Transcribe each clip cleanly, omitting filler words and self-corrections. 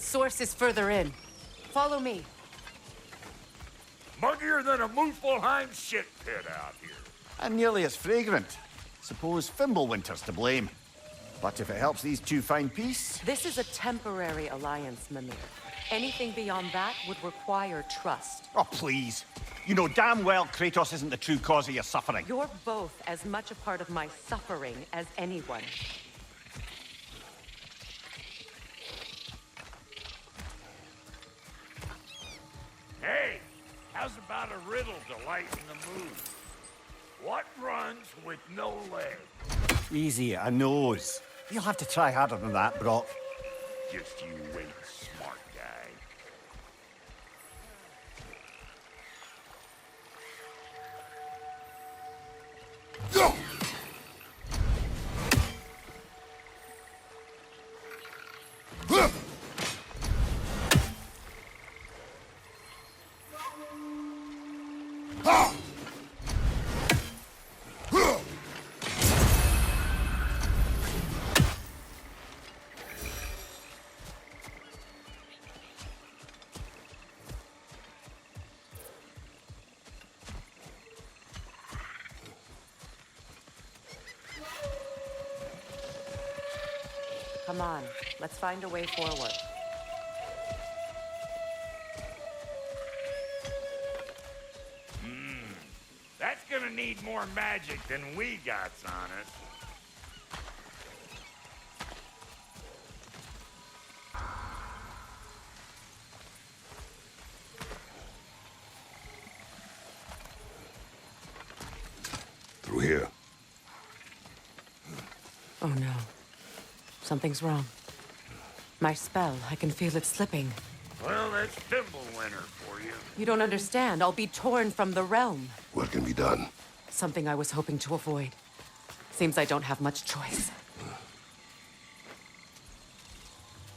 Its source is further in. Follow me. Muggier than a Muspelheim shit pit out here. And nearly as fragrant. Suppose Fimbulwinter's to blame. But if it helps these two find peace... This is a temporary alliance, Mimir. Anything beyond that would require trust. Oh, please. You know damn well Kratos isn't the true cause of your suffering. You're both as much a part of my suffering as anyone. Hey, how's about a riddle to lighten the mood? What runs with no legs? Easy, a nose. You'll have to try harder than that, Brok. Just you wait, smart guy. Go! Come on, let's find a way forward. That's gonna need more magic than we got on it. Through here. Oh no. Something's wrong. My spell, I can feel it slipping. Well, that's Fimbulwinter for you. You don't understand. I'll be torn from the realm. What can be done? Something I was hoping to avoid. Seems I don't have much choice.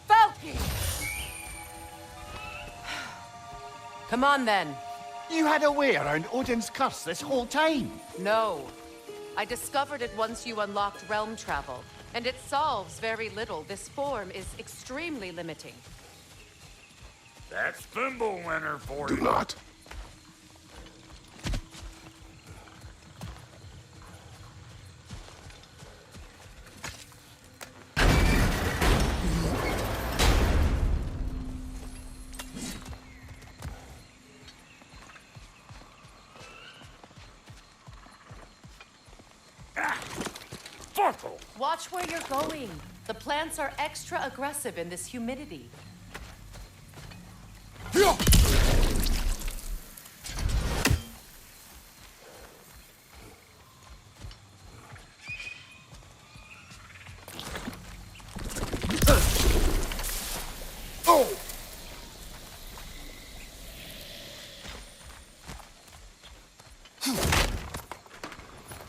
Falky! Come on, then. You had a way around Odin's curse this whole time. No. I discovered it once you unlocked realm travel. And it solves very little. This form is extremely limiting. That's Fimbulwinter for Do you. not. Fuckle! Watch where you're going. The plants are extra aggressive in this humidity.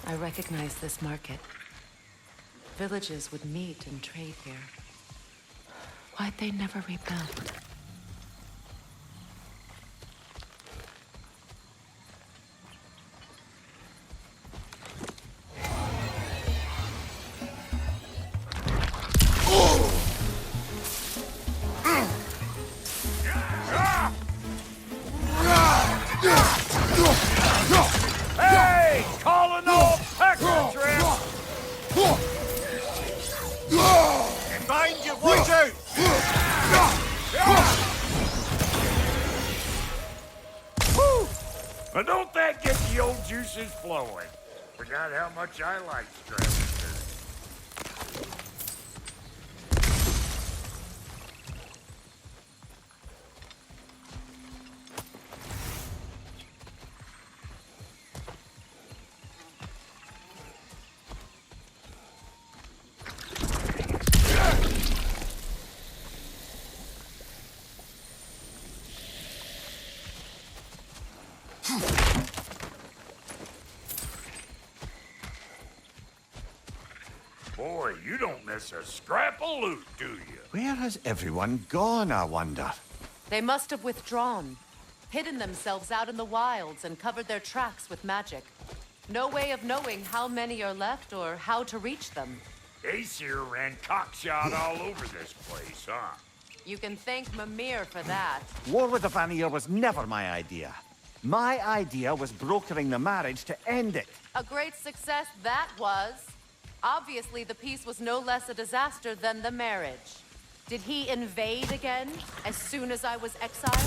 I recognize this market. Villages would meet and trade here. Why'd they never rebuild? Hey! Calling all pecker trip! Behind you, watch out! Now don't that get the old juices flowing? Forgot how much I like stress. Boy, you don't miss a scrap of loot, do you? Where has everyone gone, I wonder? They must have withdrawn, hidden themselves out in the wilds and covered their tracks with magic. No way of knowing how many are left or how to reach them. Aesir ran cockshot all over this place, huh? You can thank Mimir for that. War with the Vanir was never my idea. My idea was brokering the marriage to end it. A great success that was. Obviously, the peace was no less a disaster than the marriage. Did he invade again, as soon as I was exiled?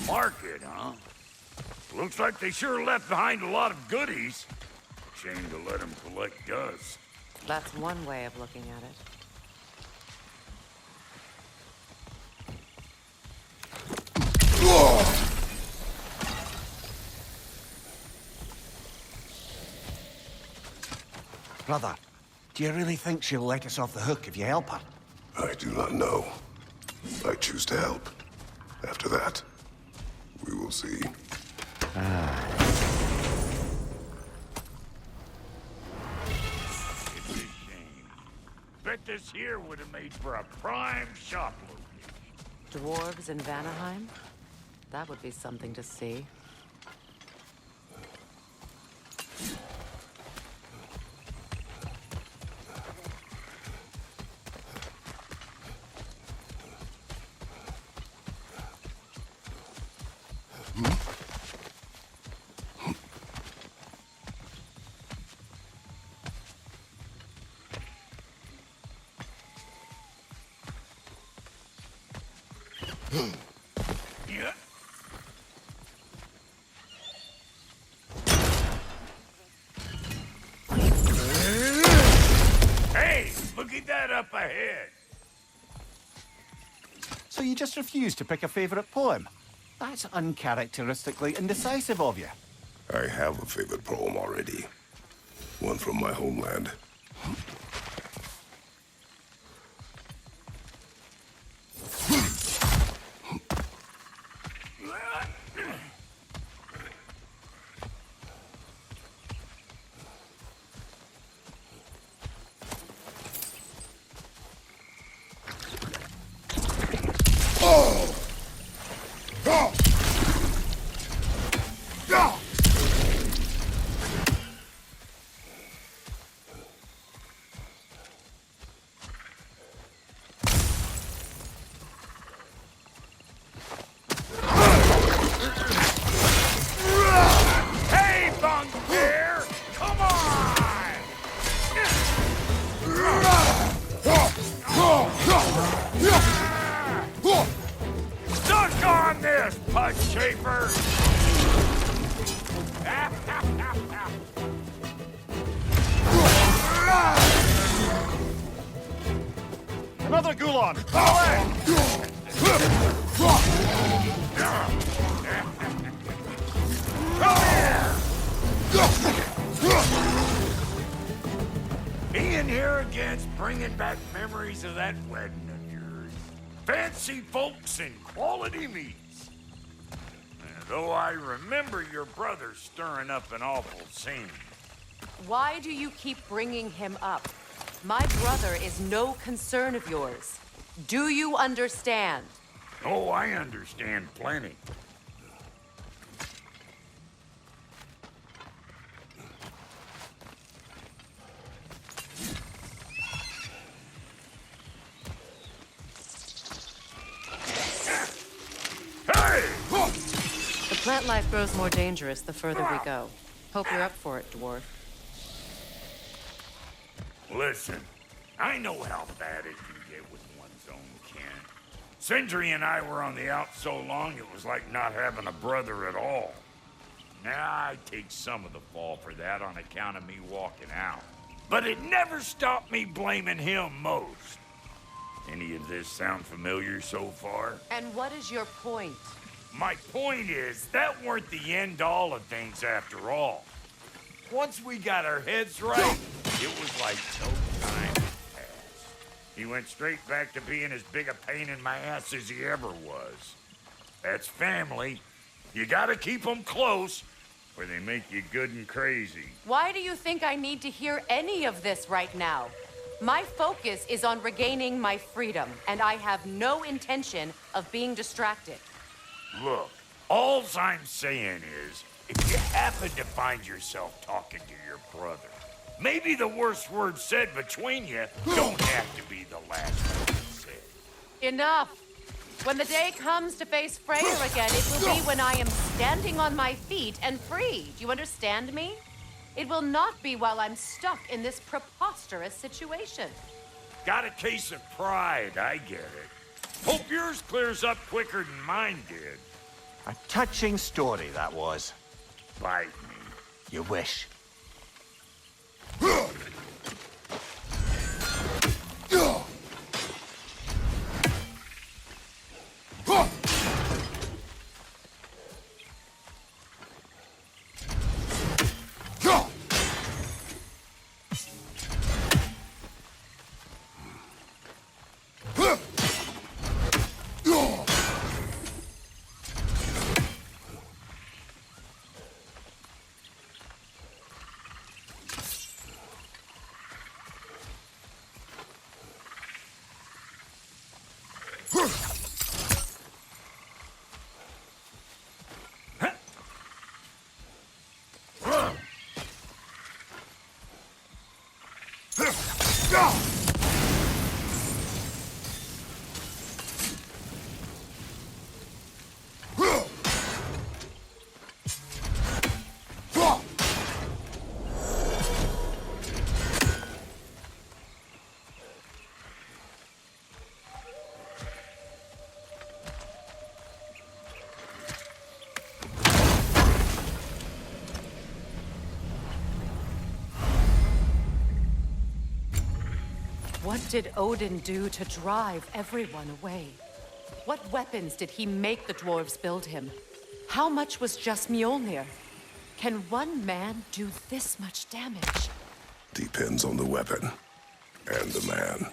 Market, huh? Looks like they sure left behind a lot of goodies. Shame to let them collect dust. That's one way of looking at it. Brother, do you really think she'll let us off the hook if you help her? I do not know. I choose to help. After that, we will see. It's a shame. Bet this here would have made for a prime shop location. Dwarves in Vanaheim? That would be something to see. Yeah. Hey, look at that up ahead. So you just refuse to pick a favorite poem? That's uncharacteristically indecisive of you. I have a favorite poem already. One from my homeland. Hey, Bugbear! Come on! Suck on this, Pud Shaper! Another Gulon! Being here again's bringing back memories of that wedding of yours. Fancy folks and quality meats. And though I remember your brother stirring up an awful scene. Why do you keep bringing him up? My brother is no concern of yours. Do you understand? Oh, I understand plenty. Hey! The plant life grows more dangerous the further we go. Hope you're up for it, dwarf. Listen, I know how bad it can get with one's own kin. Sindri and I were on the out so long it was like not having a brother at all. Now I take some of the fall for that on account of me walking out. But it never stopped me blaming him most. Any of this sound familiar so far? And what is your point? My point is, that weren't the end-all of things after all. Once we got our heads right, it was like no time passed. He went straight back to being as big a pain in my ass as he ever was. That's family, You gotta keep them close, or they make you good and crazy. Why do you think I need to hear any of this right now? My focus is on regaining my freedom, and I have no intention of being distracted. Look, all I'm saying is, if you happen to find yourself talking to your brother, maybe the worst words said between you don't have to be the last one said. Enough! When the day comes to face Freyr again, it will be when I am standing on my feet and free. Do you understand me? It will not be while I'm stuck in this preposterous situation. Got a case of pride, I get it. Hope yours clears up quicker than mine did. A touching story, that was. Bite me. You wish. What did Odin do to drive everyone away? What weapons did he make the dwarves build him? How much was just Mjolnir? Can one man do this much damage? Depends on the weapon and the man.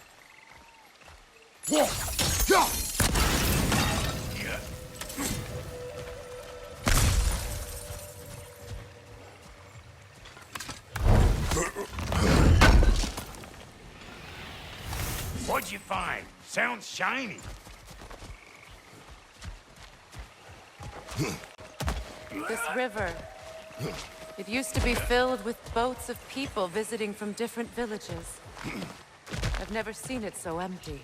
What'd you find? Sounds shiny. This river. It used to be filled with boats of people visiting from different villages. I've never seen it so empty.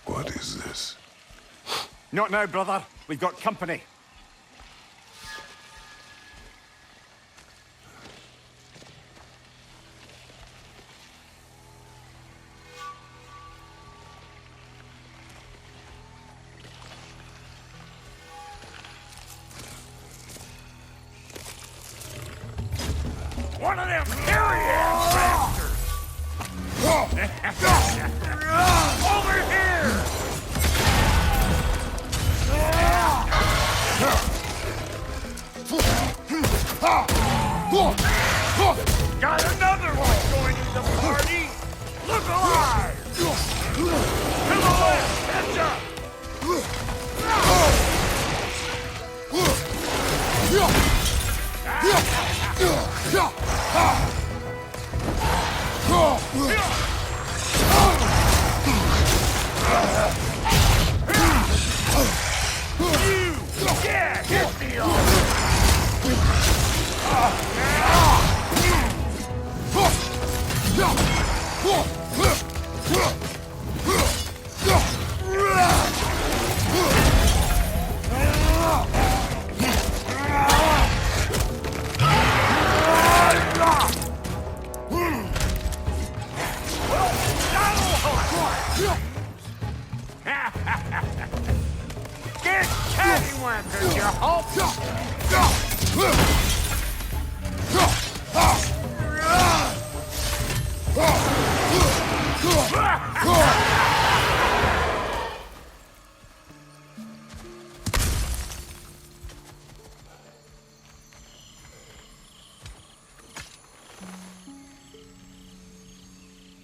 What is this? Not now, brother. We've got company. One of them Arian bastards! Over here! Got another one joining the party! Look alive! To the left! Catch up! Yeah, hit me on! Get cattywampers, you hope!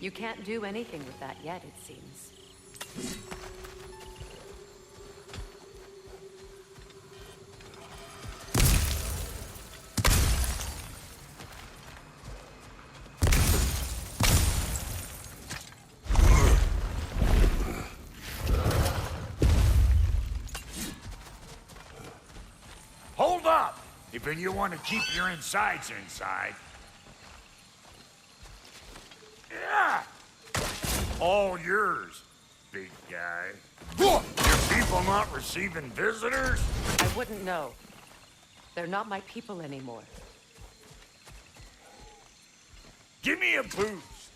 You can't do anything with that yet, it seems. Hold up! If you want to keep your insides inside. Yeah! All yours, big guy. Your people not receiving visitors? I wouldn't know. They're not my people anymore. Give me a boost.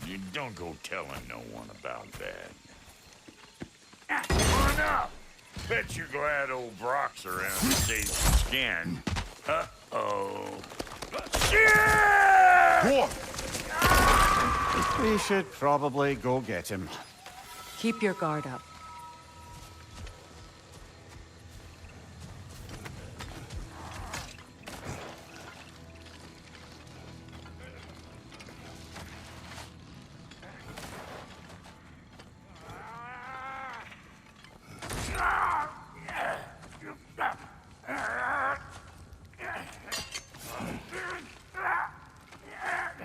You don't go telling no one about that. Come on up. Bet you're glad old Brok's around to save your skin. Uh-oh. Shit! We should probably go get him. Keep your guard up.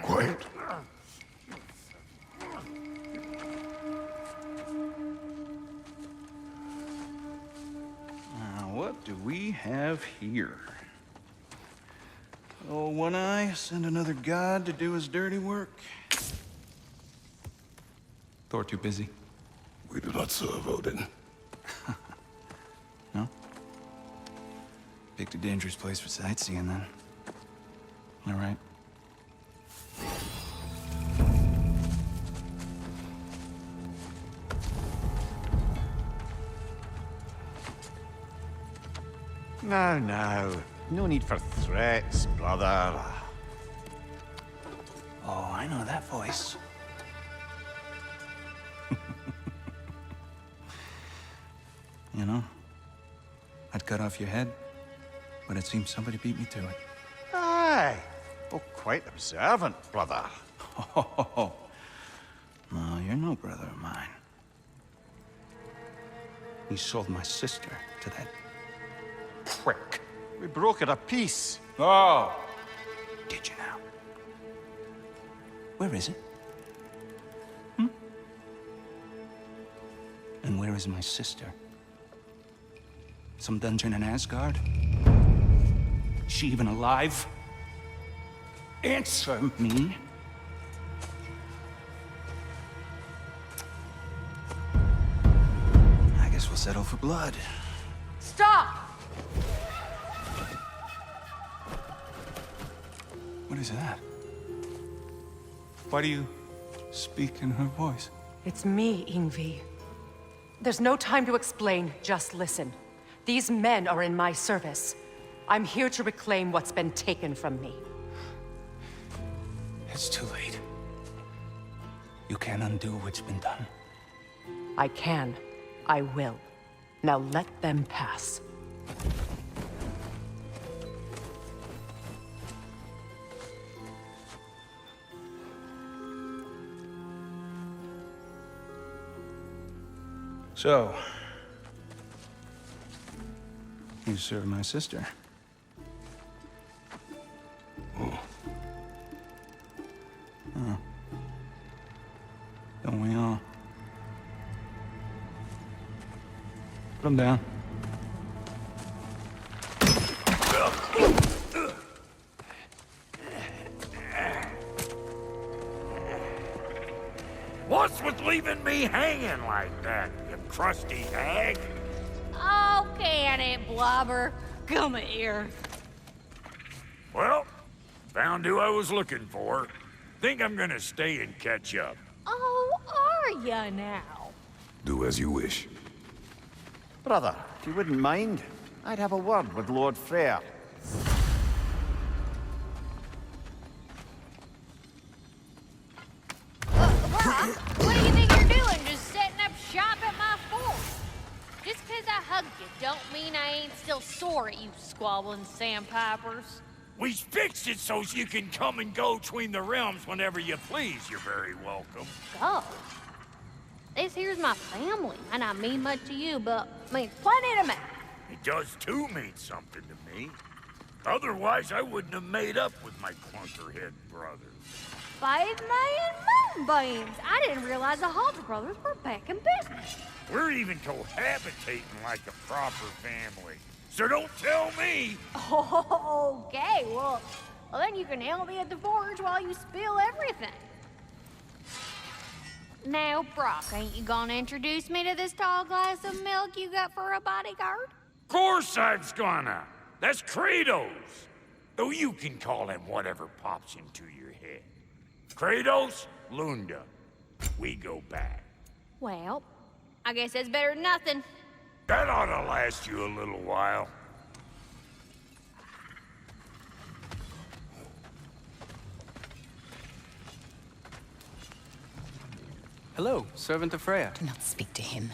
Quiet. What do we have here? Oh, One Eye, send another god to do his dirty work. Thor too busy? We do not serve Odin. No? Picked a dangerous place for sightseeing, then. All right. Now. No need for threats, brother. Oh, I know that voice. You know, I'd cut off your head, but it seems somebody beat me to it. Aye. Oh, quite observant, brother. Oh, no, you're no brother of mine. You sold my sister to that prick. We broke it a piece. Oh! Did you now? Where is it? And where is my sister? Some dungeon in Asgard? Is she even alive? Answer me. I guess we'll settle for blood. Stop! What is that? Why do you speak in her voice? It's me, Ingvi. There's no time to explain, just listen. These men are in my service. I'm here to reclaim what's been taken from me. It's too late. You can't undo what's been done. I can. I will. Now let them pass. So, you serve my sister. Oh. Don't we all? Put him down. What's with leaving me hanging like that, you crusty hag? Oh, can it, Blobber? Come here. Well, found who I was looking for. Think I'm gonna stay and catch up. Oh, are ya now? Do as you wish. Brother, if you wouldn't mind, I'd have a word with Lord Freyr. What do you think you're doing? Just setting up shop at my fort? Just 'cause I hugged you don't mean I ain't still sore at you squabbling sandpipers. We fixed it so you can come and go between the realms whenever you please. You're very welcome. Go. This here's my family, and I mean much to you, but means plenty to me. It does too mean something to me. Otherwise, I wouldn't have made up with my clunkerhead brothers. 5 million moonbeams! I didn't realize the Halter brothers were back in business. We're even cohabitating like a proper family. So don't tell me! Okay, well, then you can help me at the forge while you spill everything. Now, Brok, ain't you gonna introduce me to this tall glass of milk you got for a bodyguard? Of course I was gonna. That's Kratos. Though you can call him whatever pops into your head. Kratos, Lunda. We go back. Well, I guess that's better than nothing. That ought to last you a little while. Hello, servant of Freya. Do not speak to him.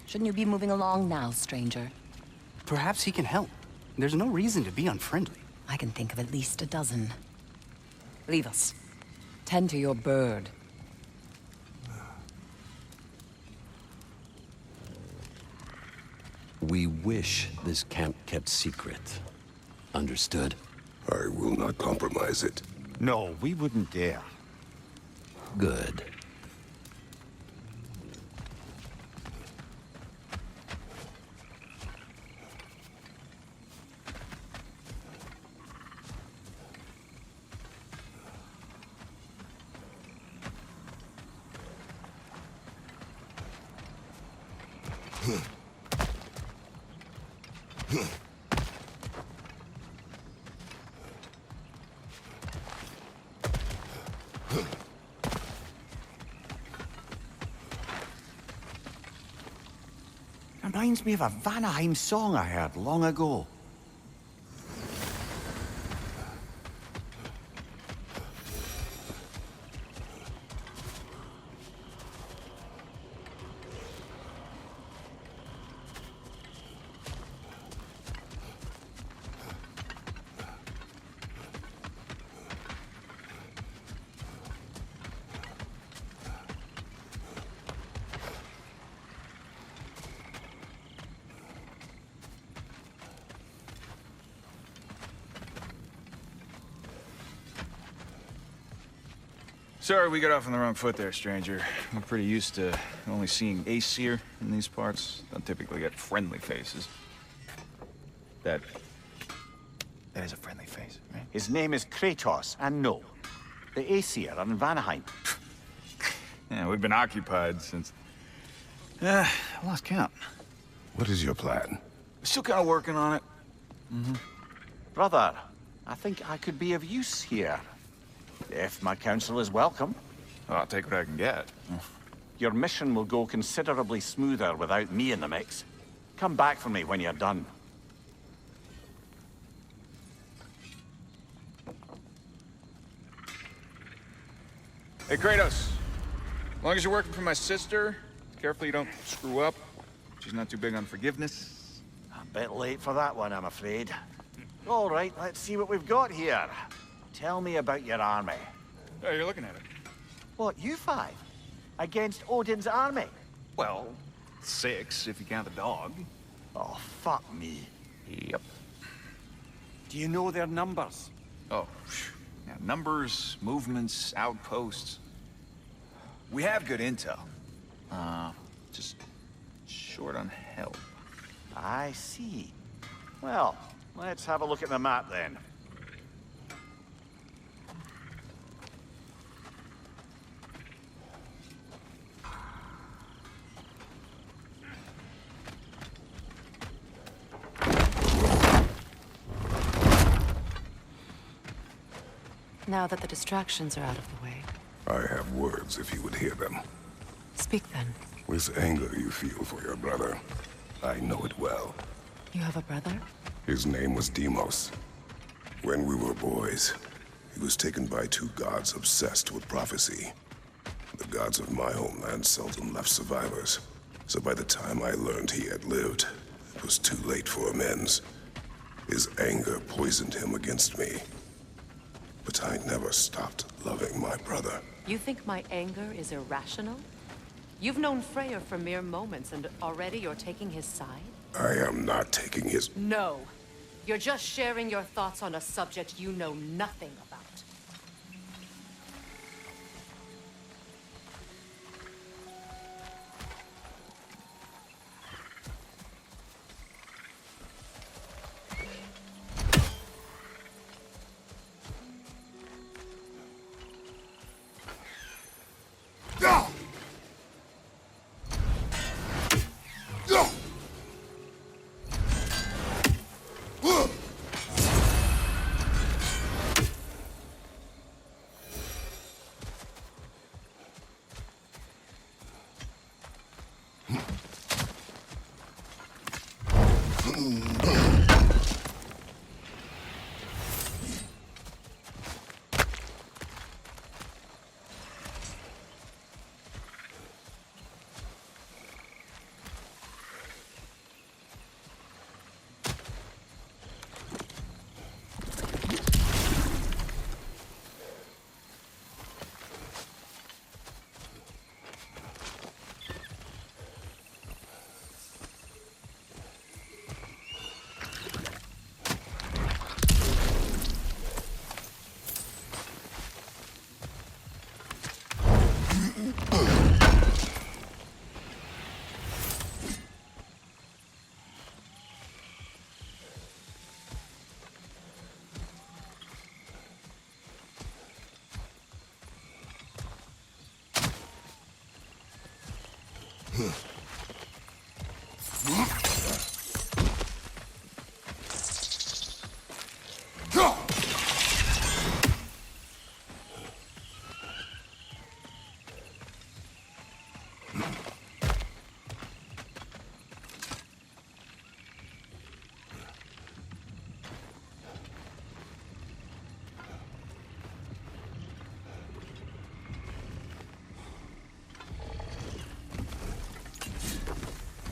Shouldn't you be moving along now, stranger? Perhaps he can help. There's no reason to be unfriendly. I can think of at least a dozen. Leave us. Tend to your bird. We wish this camp kept secret. Understood? I will not compromise it. No, we wouldn't dare. Good. Reminds me of a Vanaheim song I heard long ago. Sorry we got off on the wrong foot there, stranger. I'm pretty used to only seeing Aesir in these parts. Don't typically get friendly faces. That is a friendly face, right? His name is Kratos, and no, the Aesir are in Vanaheim. Yeah, we've been occupied since... I lost count. What is your plan? Still kind of working on it. Brother, I think I could be of use here. If my counsel is welcome. Oh, I'll take what I can get. Your mission will go considerably smoother without me in the mix. Come back for me when you're done. Hey, Kratos. As long as you're working for my sister, careful you don't screw up. She's not too big on forgiveness. A bit late for that one, I'm afraid. All right, let's see what we've got here. Tell me about your army. Oh, you're looking at it. What, you five? Against Odin's army? Well, 6 if you count the dog. Oh, fuck me. Yep. Do you know their numbers? Oh, yeah, numbers, movements, outposts. We have good intel. Just short on help. I see. Well, let's have a look at the map then. Now that the distractions are out of the way. I have words if you would hear them. Speak then. This anger you feel for your brother, I know it well. You have a brother? His name was Demos. When we were boys, he was taken by 2 gods obsessed with prophecy. The gods of my homeland seldom left survivors, so by the time I learned he had lived, it was too late for amends. His anger poisoned him against me. But I never stopped loving my brother. You think my anger is irrational? You've known Freyr for mere moments, and already you're taking his side? I am not taking his... No. You're just sharing your thoughts on a subject you know nothing about.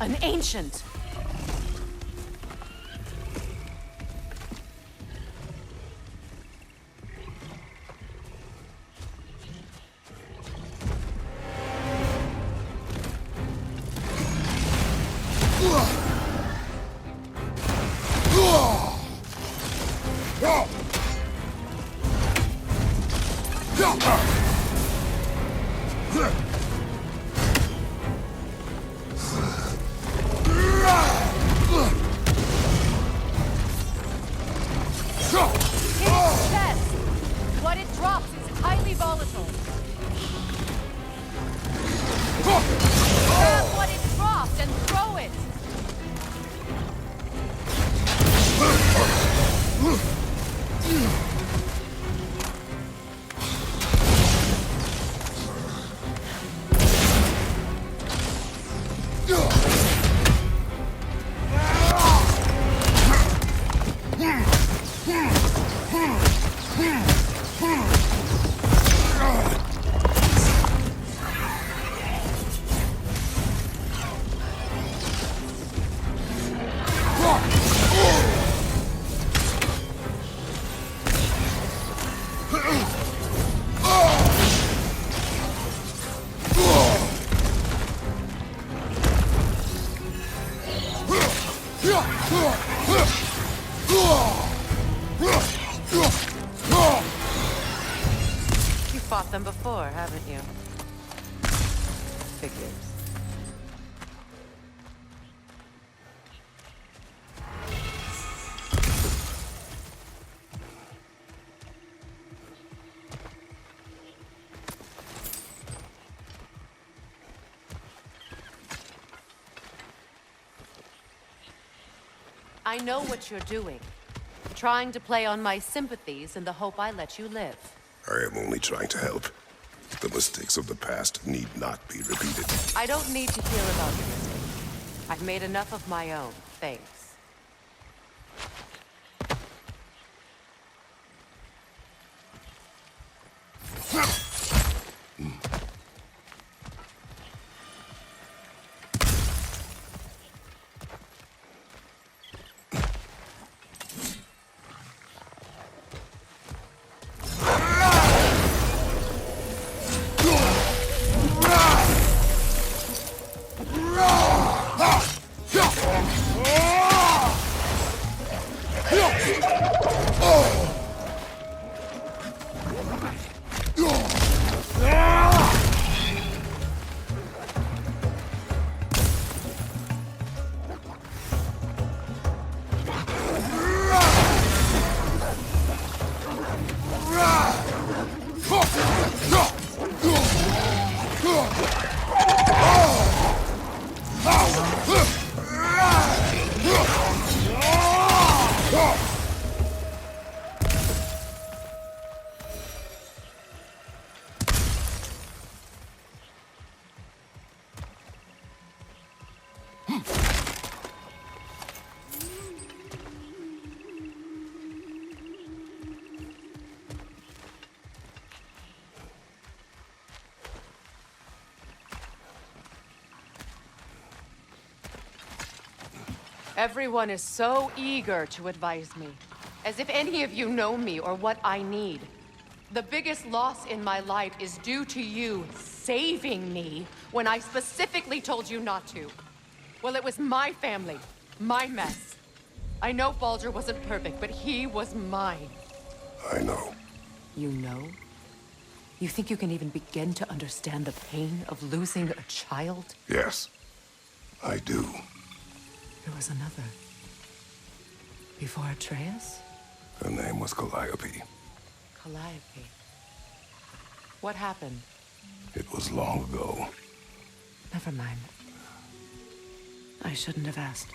An ancient! You've fought them before, haven't you? Figures. I know what you're doing. Trying to play on my sympathies in the hope I let you live. I am only trying to help. The mistakes of the past need not be repeated. I don't need to hear about your mistakes. I've made enough of my own, thanks. Everyone is so eager to advise me, as if any of you know me or what I need. The biggest loss in my life is due to you saving me when I specifically told you not to. Well, it was my family, my mess. I know Baldur wasn't perfect, but he was mine. I know. You know? You think you can even begin to understand the pain of losing a child? Yes, I do. There was another. Before Atreus? Her name was Calliope. Calliope. What happened? It was long ago. Never mind. I shouldn't have asked.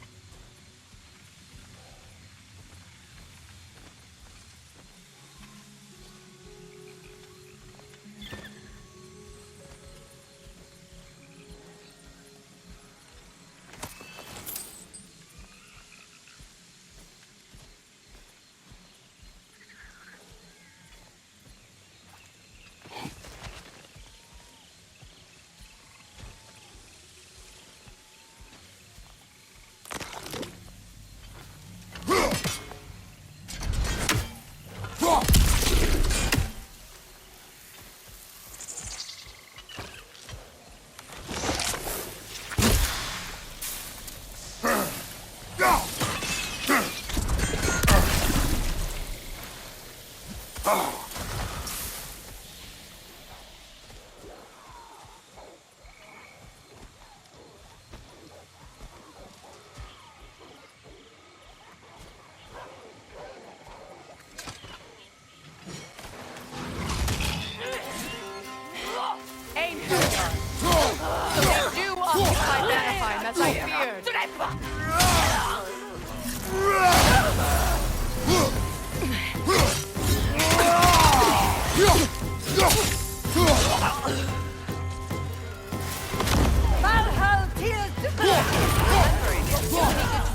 Vanaheim, as I feared. To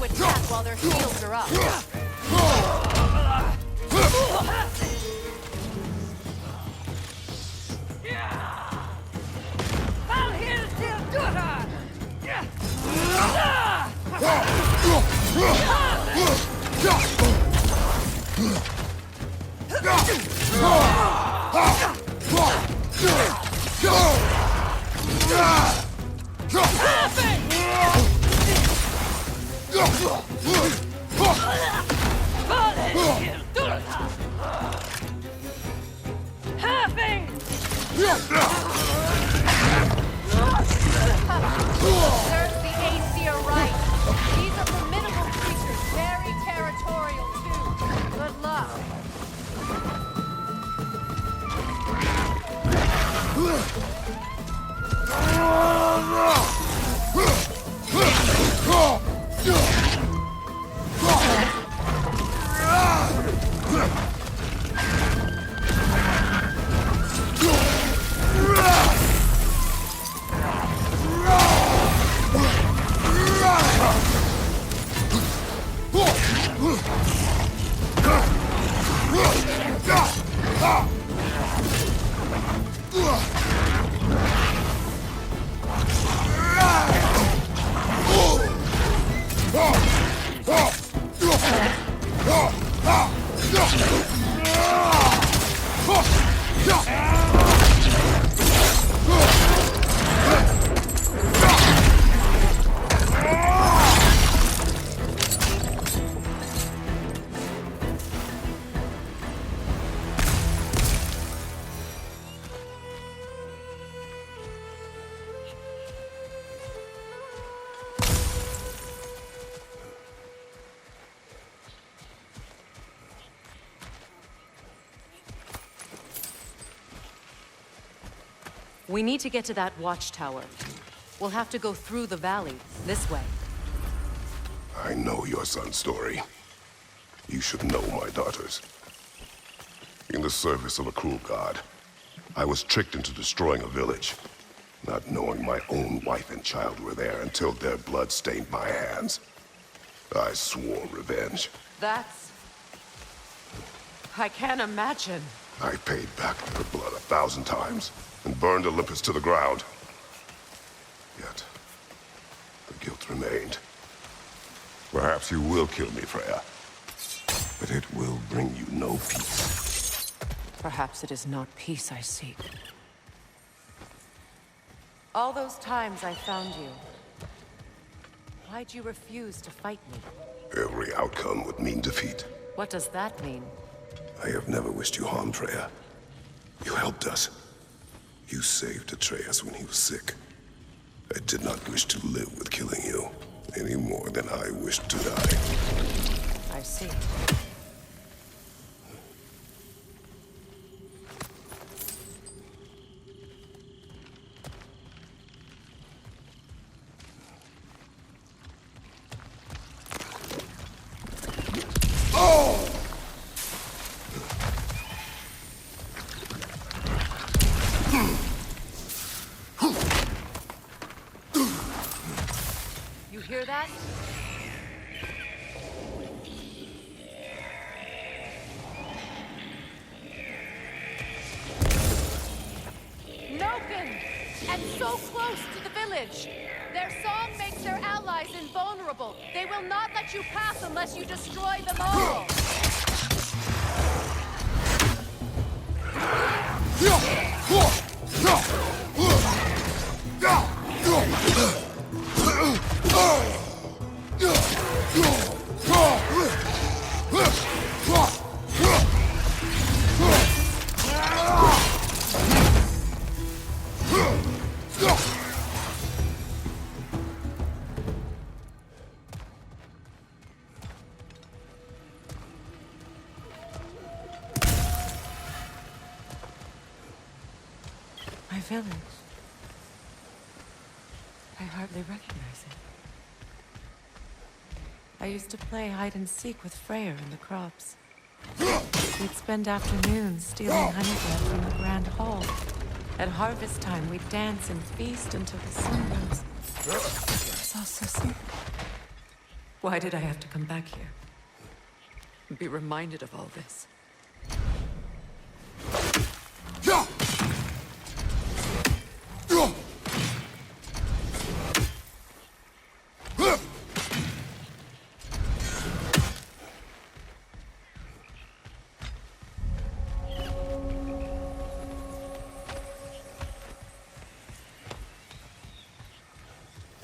attack while their shields are up. There's the Aesir right. These are formidable creatures, very territorial too. Good luck. We need to get to that watchtower. We'll have to go through the valley, this way. I know your son's story. You should know my daughter's. In the service of a cruel god, I was tricked into destroying a village, not knowing my own wife and child were there until their blood stained my hands. I swore revenge. That's... I can't imagine. I paid back her blood 1,000 times and burned Olympus to the ground. Yet, the guilt remained. Perhaps you will kill me, Freya, but it will bring you no peace. Perhaps it is not peace I seek. All those times I found you, why'd you refuse to fight me? Every outcome would mean defeat. What does that mean? I have never wished you harm, Freya. You helped us. You saved Atreus when he was sick. I did not wish to live with killing you, any more than I wished to die. I see. You hear that? Noken! And so close to the village! Their song makes their allies invulnerable. They will not let you pass unless you destroy them all! My village. I hardly recognize it. I used to play hide and seek with Freyr in the crops. We'd spend afternoons stealing honey bread from the grand hall. At harvest time, we'd dance and feast until the sun rose. It's all so simple. Why did I have to come back here? Be reminded of all this?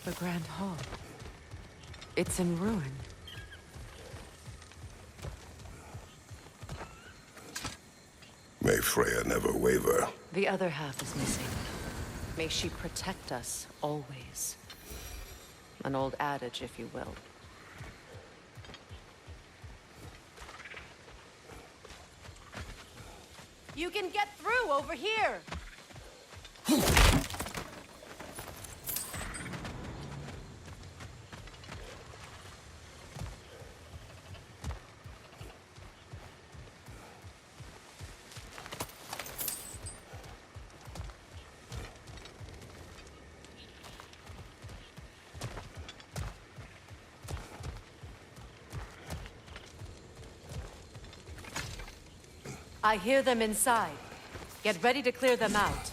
The Grand Hall. It's in ruin. May Freya never waver. The other half is missing. May she protect us always. An old adage, if you will. You can get through over here! I hear them inside. Get ready to clear them out.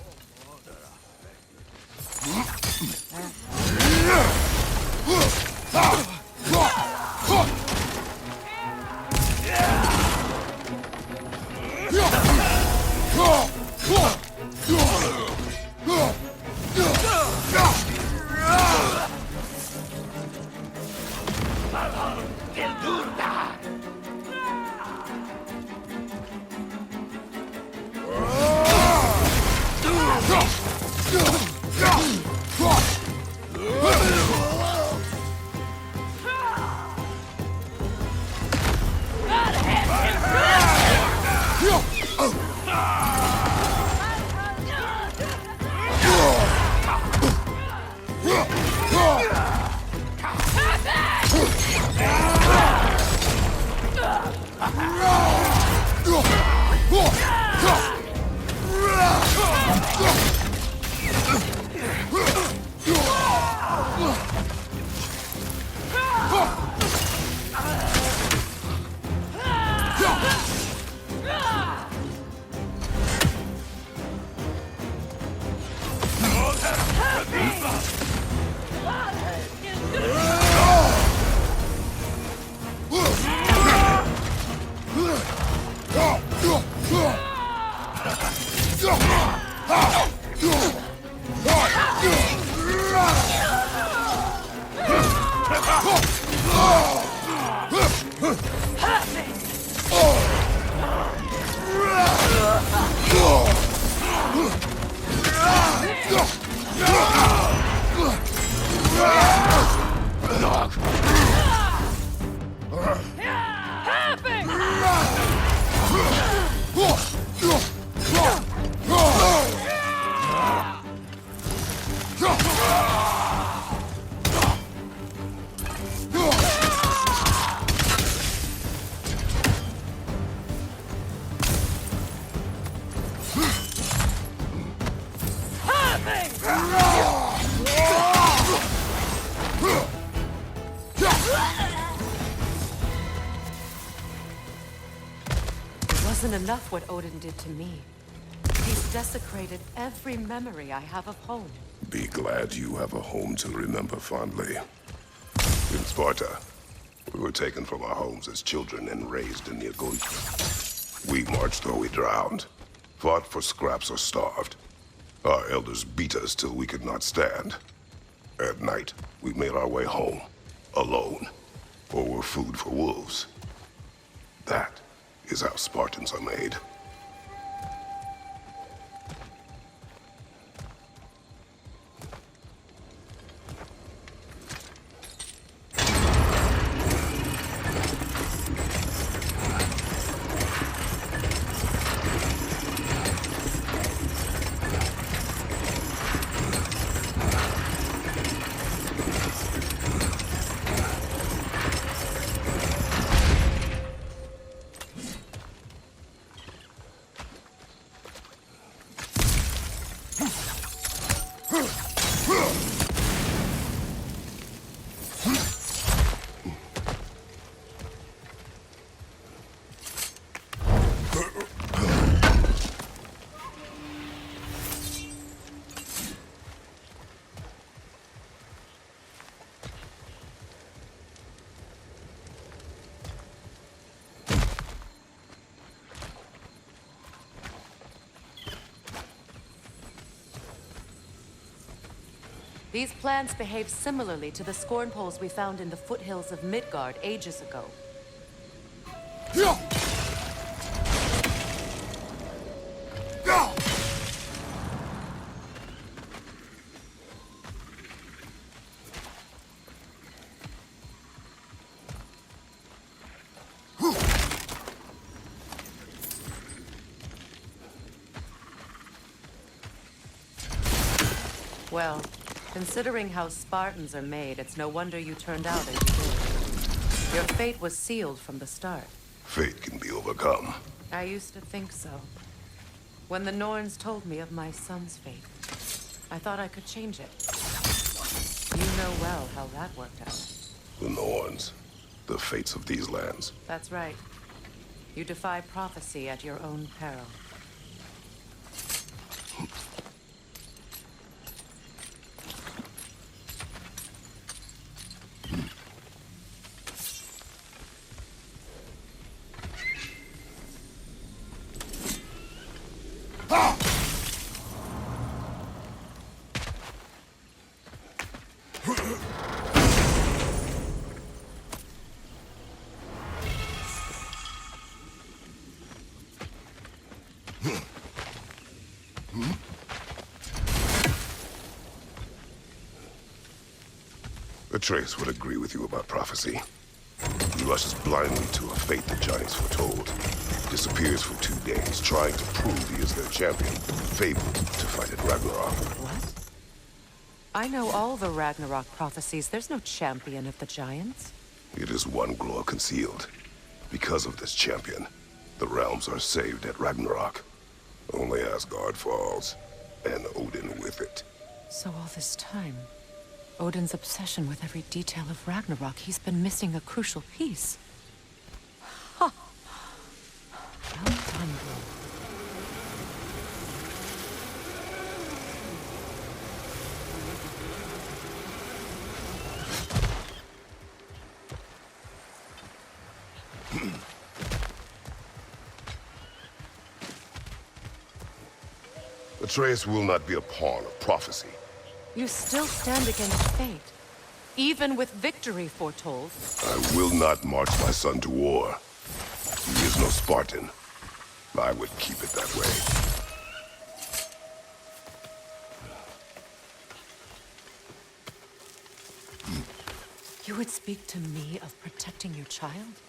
Wasn't enough what Odin did to me. He's desecrated every memory I have of home. Be glad you have a home to remember fondly. In Sparta, we were taken from our homes as children and raised in the Agoni. We marched or we drowned, fought for scraps or starved. Our elders beat us till we could not stand. At night, we made our way home, alone, or were food for wolves. That is how Spartans are made. These plants behave similarly to the scorn poles we found in the foothills of Midgard ages ago. Well, considering how Spartans are made, it's no wonder you turned out as you did. Your fate was sealed from the start. Fate can be overcome. I used to think so. When the Norns told me of my son's fate, I thought I could change it. You know well how that worked out. The Norns, the fates of these lands. That's right. You defy prophecy at your own peril. Atreus would agree with you about prophecy. You rushes blindly to a fate the giants foretold. Disappears for 2 days, trying to prove he is their champion, fabled to fight at Ragnarok. What? I know all the Ragnarok prophecies. There's no champion of the giants. It is one glow concealed. Because of this champion, the realms are saved at Ragnarok. Only Asgard falls, and Odin with it. So all this time, Odin's obsession with every detail of Ragnarok, he's been missing a crucial piece. Ha! Well done, Brok. Atreus will not be a pawn of prophecy. You still stand against fate, even with victory foretold. I will not march my son to war. He is no Spartan. I would keep it that way. You would speak to me of protecting your child?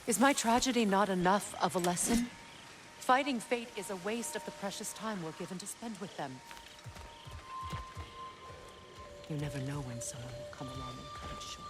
Is my tragedy not enough of a lesson? Fighting fate is a waste of the precious time we're given to spend with them. You never know when someone will come along and cut it short.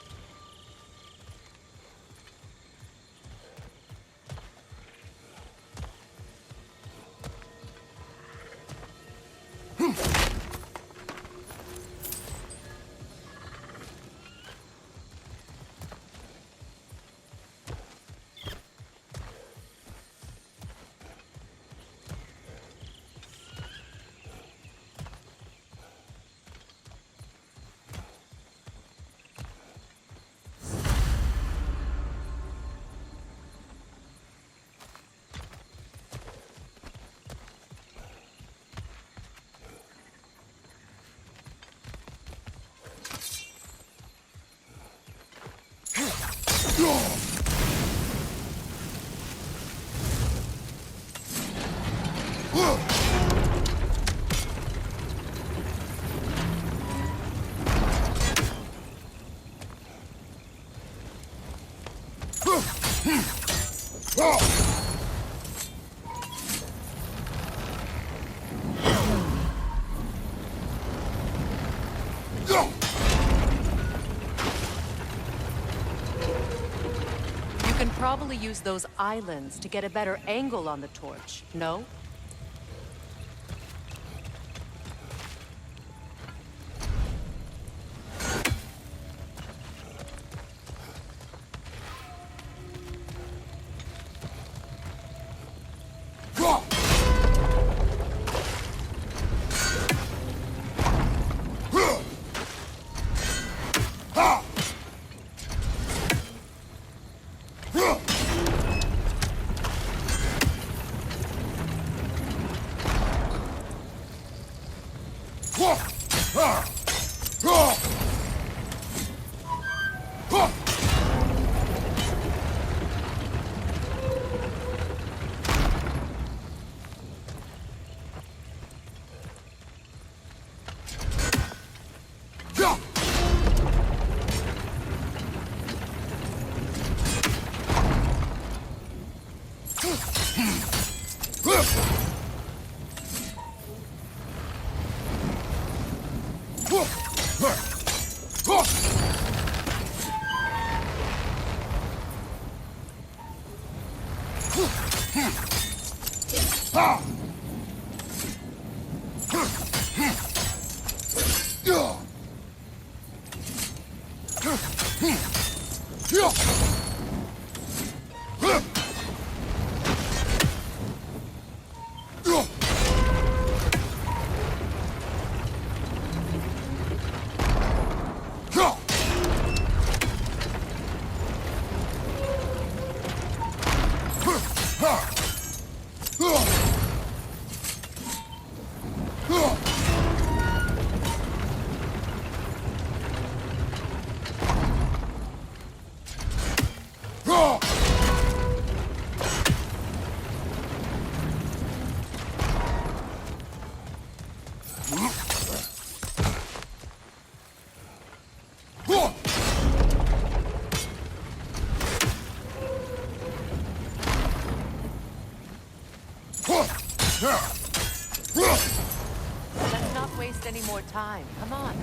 You can probably use those islands to get a better angle on the torch, no? Let's not waste any more time. Come on.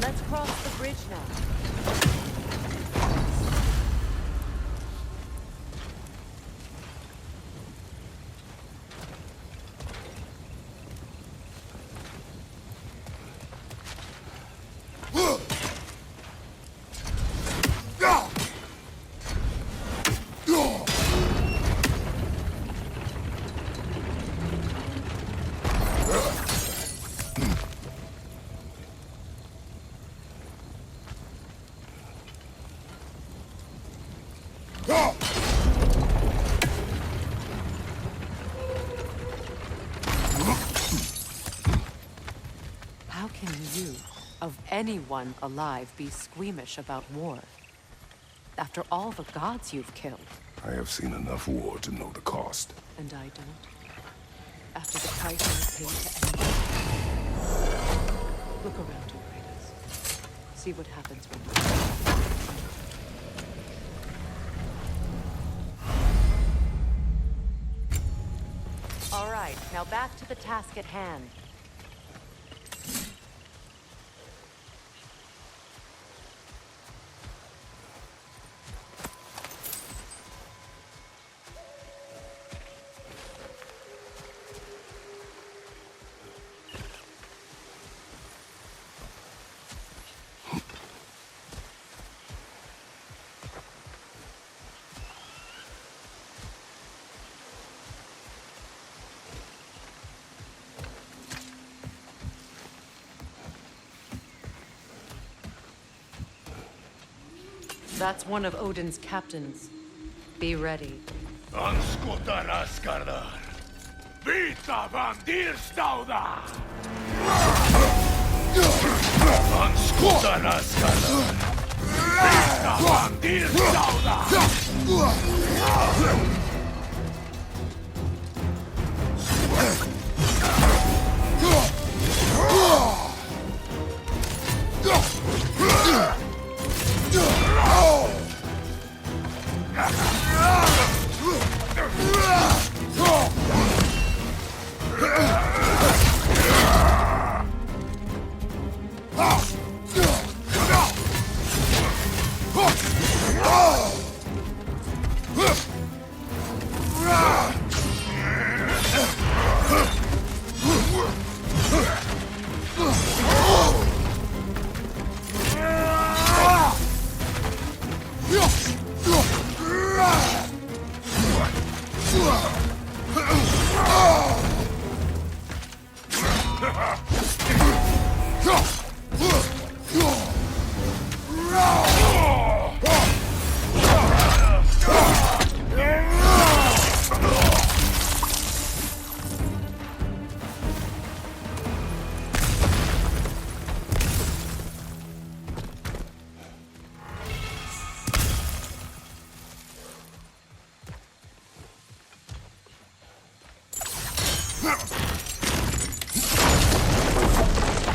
Let's cross the bridge now. How can you, of anyone alive, be squeamish about war? After all the gods you've killed. I have seen enough war to know the cost. And I don't. After the price I paid to end it. Look around you, Kratos. See what happens when you... All right, now back to the task at hand. That's one of Odin's captains. Be ready. Anskutar askardar. Vita vandir stauda. Anskutar askardar. Vita vandir stauda.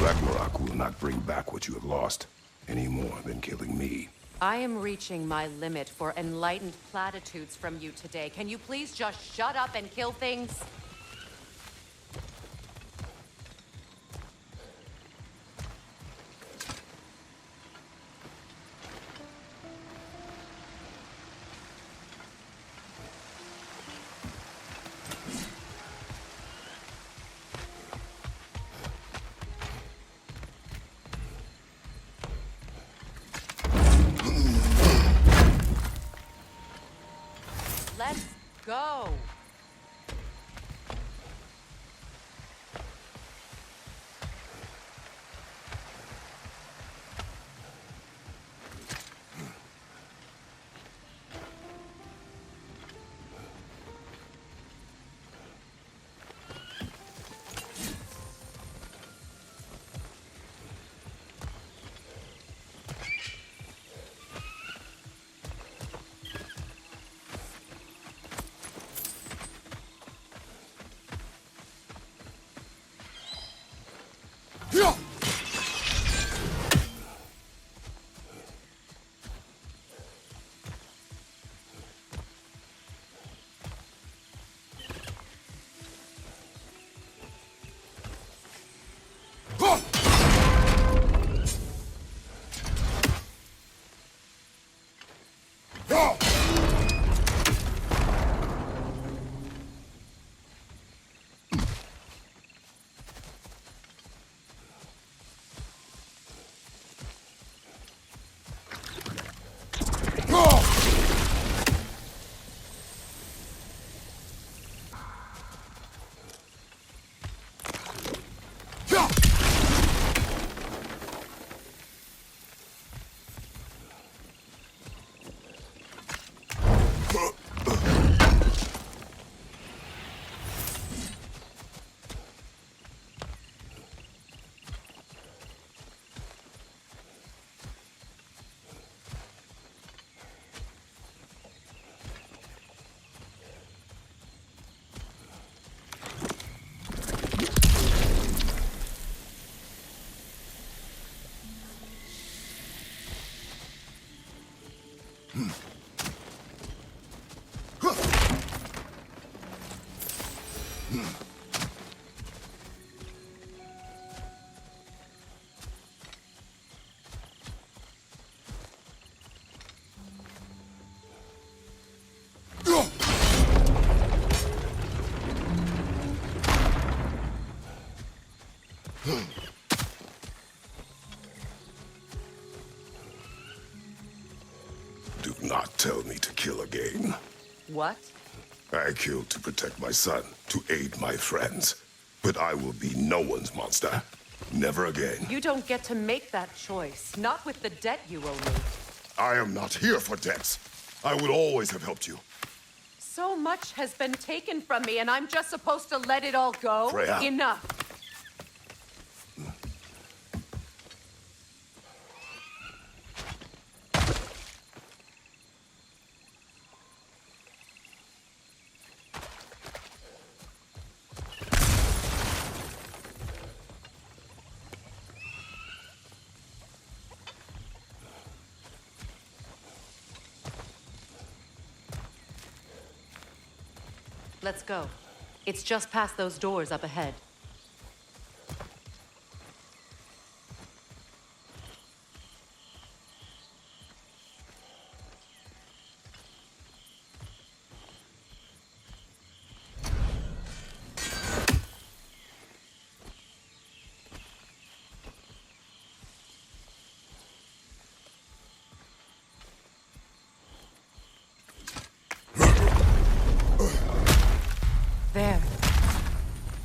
Ragnarok will not bring back what you have lost, any more than killing me. I am reaching my limit for enlightened platitudes from you today. Can you please just shut up and kill things? Let's go. Do not tell me to kill again. What? I killed to protect my son, to aid my friends. But I will be no one's monster. Never again. You don't get to make that choice. Not with the debt you owe me. I am not here for debts. I would always have helped you. So much has been taken from me, and I'm just supposed to let it all go? Freya. Enough. Let's go. It's just past those doors up ahead. There.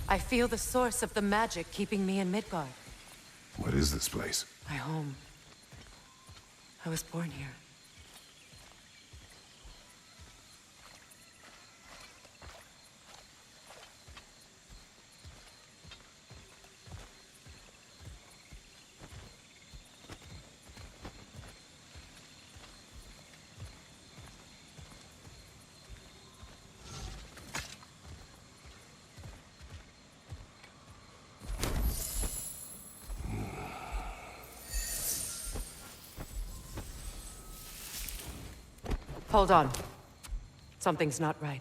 I feel the source of the magic keeping me in Midgard. What is this place? My home. I was born here. Hold on. Something's not right.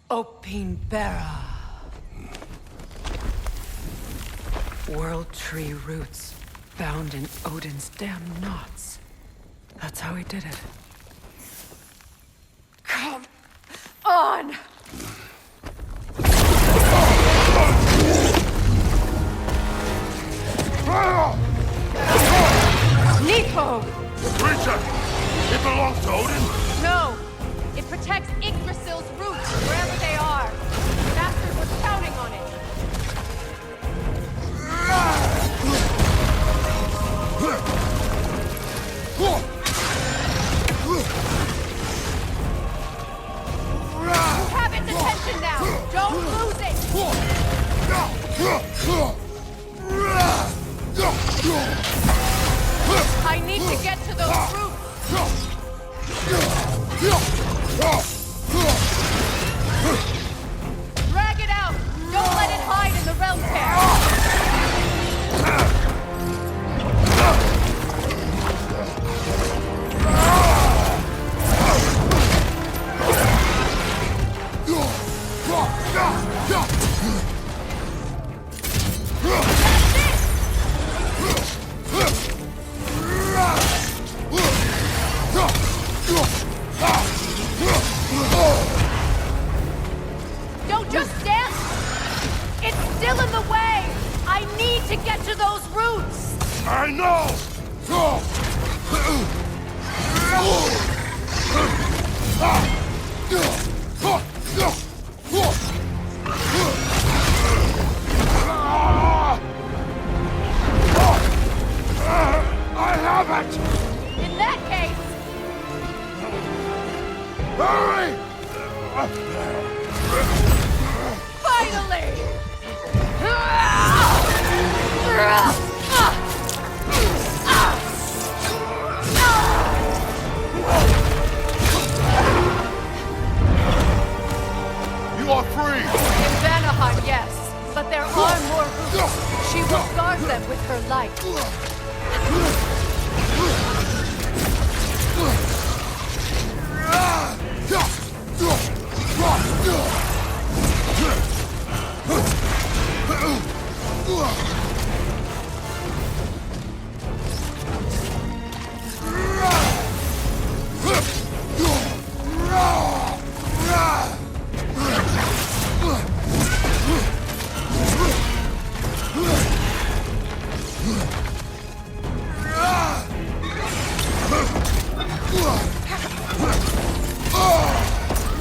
Opinbera. World tree roots bound in Odin's damn knots. That's how he did it. Come on! Nico! Creature! It belongs to Odin? No! It protects Yggdrasil's roots, wherever they are. The Bastard was counting on it. You have its attention now! Don't lose it! I need to get to those roots! Drag it out! Don't let it hide in the realm pair! Don't just stand! It's still in the way! I need to get to those roots! I know! I have it! In that case... Hurry! Finally! You are free! In Vanaheim, yes. But there are more roots. She will guard them with her light.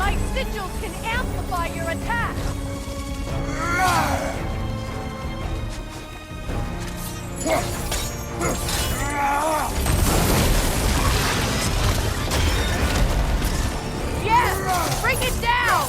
My sigils can amplify your attack! Yes! Bring it down!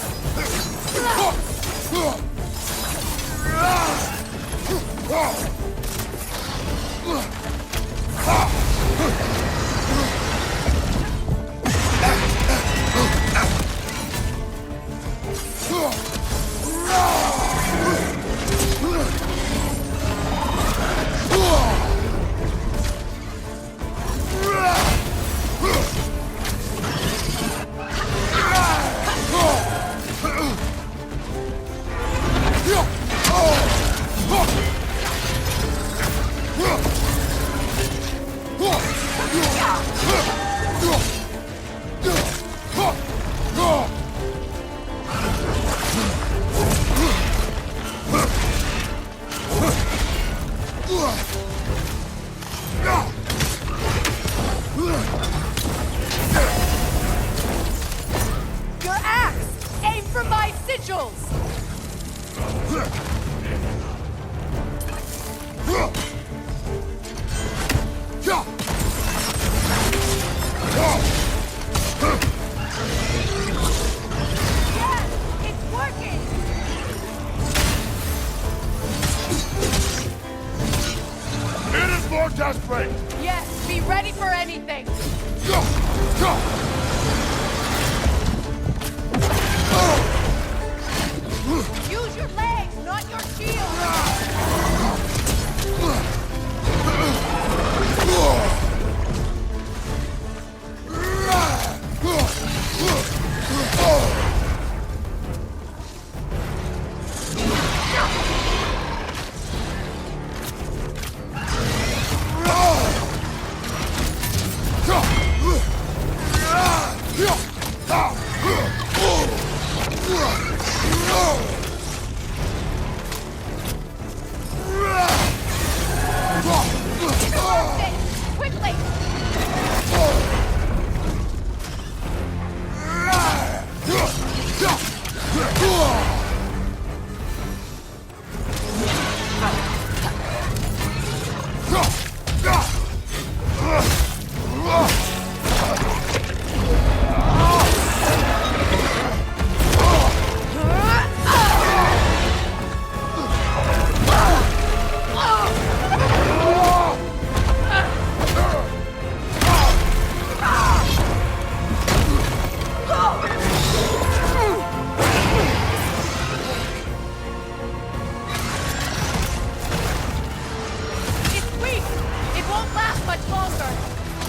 Your axe! Aim for my sigils! Yes! It's working! It is more desperate! Yes, be ready for anything! Use your legs, not your shield! Quickly!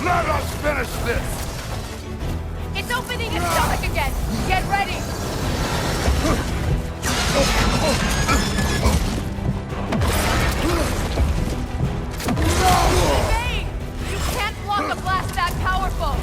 Let us finish this! It's opening its stomach again! Get ready! Bane! You can't block a blast that powerful!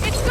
It's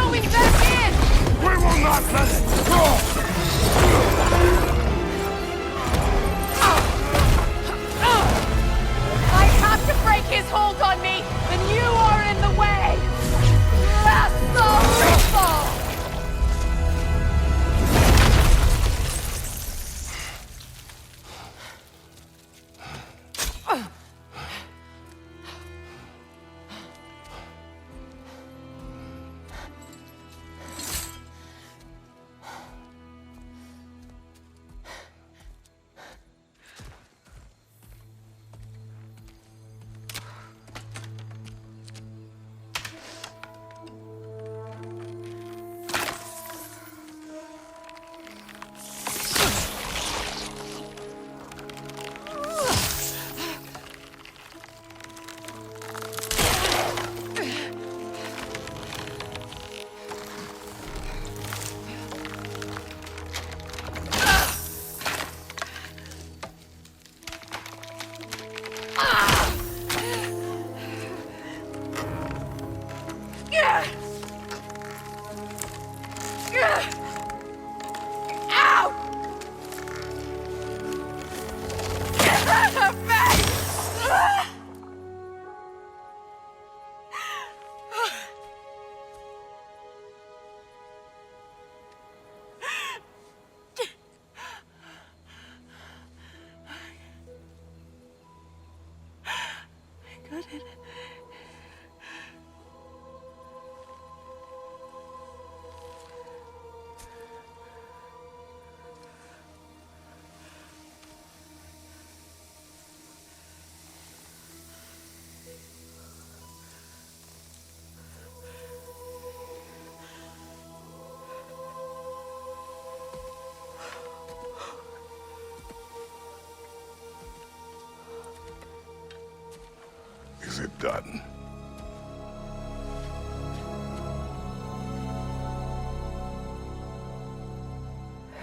done.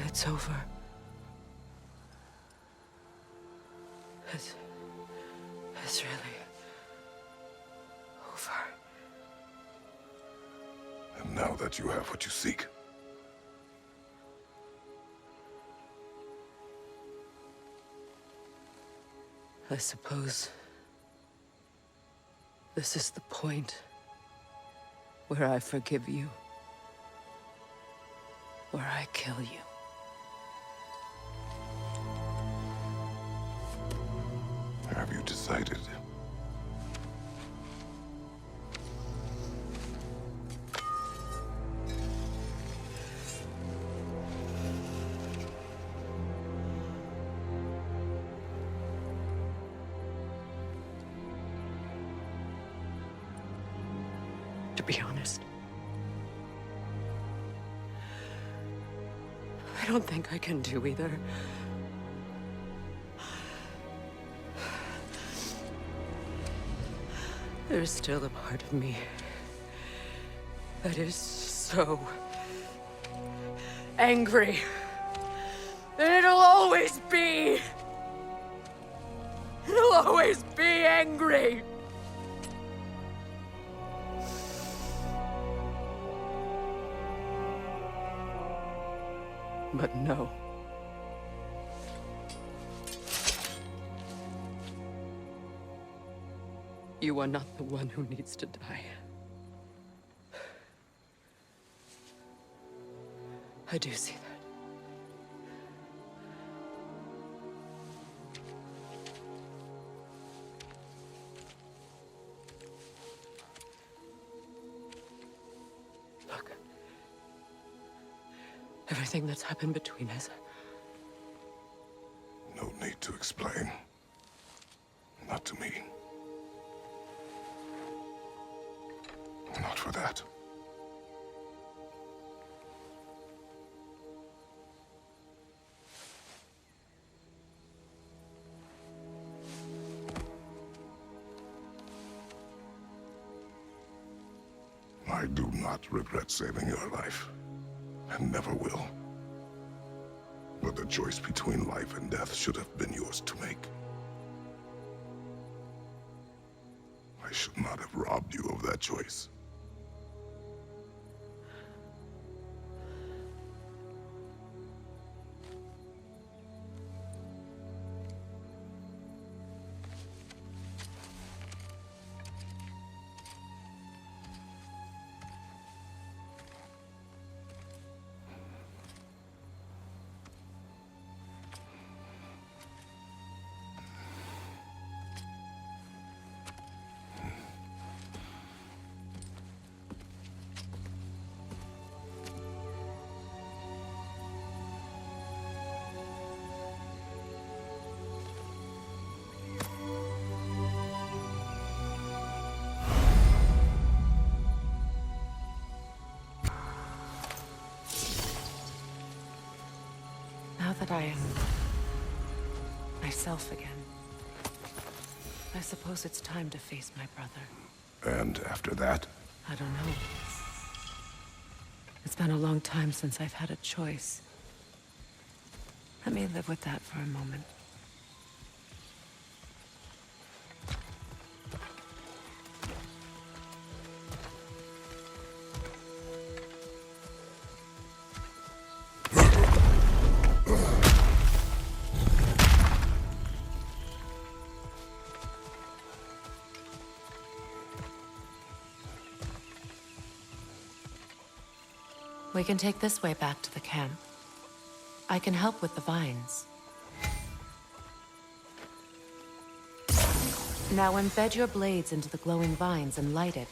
It's over. It's really over. And now that you have what you seek, I suppose this is the point where I forgive you, where I kill you. have you decided? To be honest, I don't think I can do either. There's still a part of me that is so angry. And it'll always be. It'll always be angry. But no. You are not the one who needs to die. I do see that. Look. Everything that's happened between us. No need to explain. Not to me. Not for that. I do not regret saving your life, and never will. But the choice between life and death should have been yours to make. I should not have robbed you of that choice. Now that I am myself again, I suppose it's time to face my brother. And after that? I don't know. It's been a long time since I've had a choice. Let me live with that for a moment. We can take this way back to the camp. I can help with the vines. Now embed your blades into the glowing vines and light it.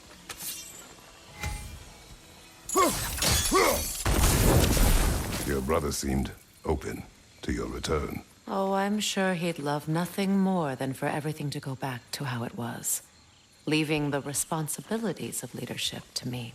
Your brother seemed open to your return. Oh, I'm sure he'd love nothing more than for everything to go back to how it was, leaving the responsibilities of leadership to me.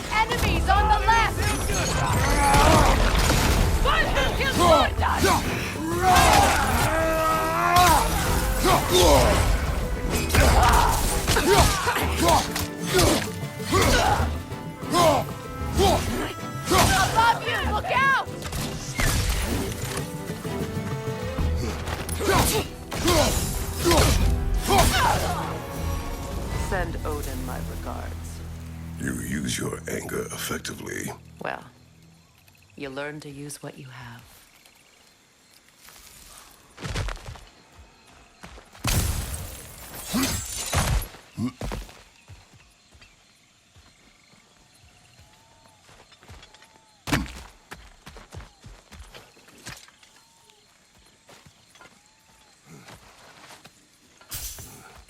Enemies on the left! Above you! Look out! Send Odin my regards. You use your anger effectively. Well, you learn to use what you have.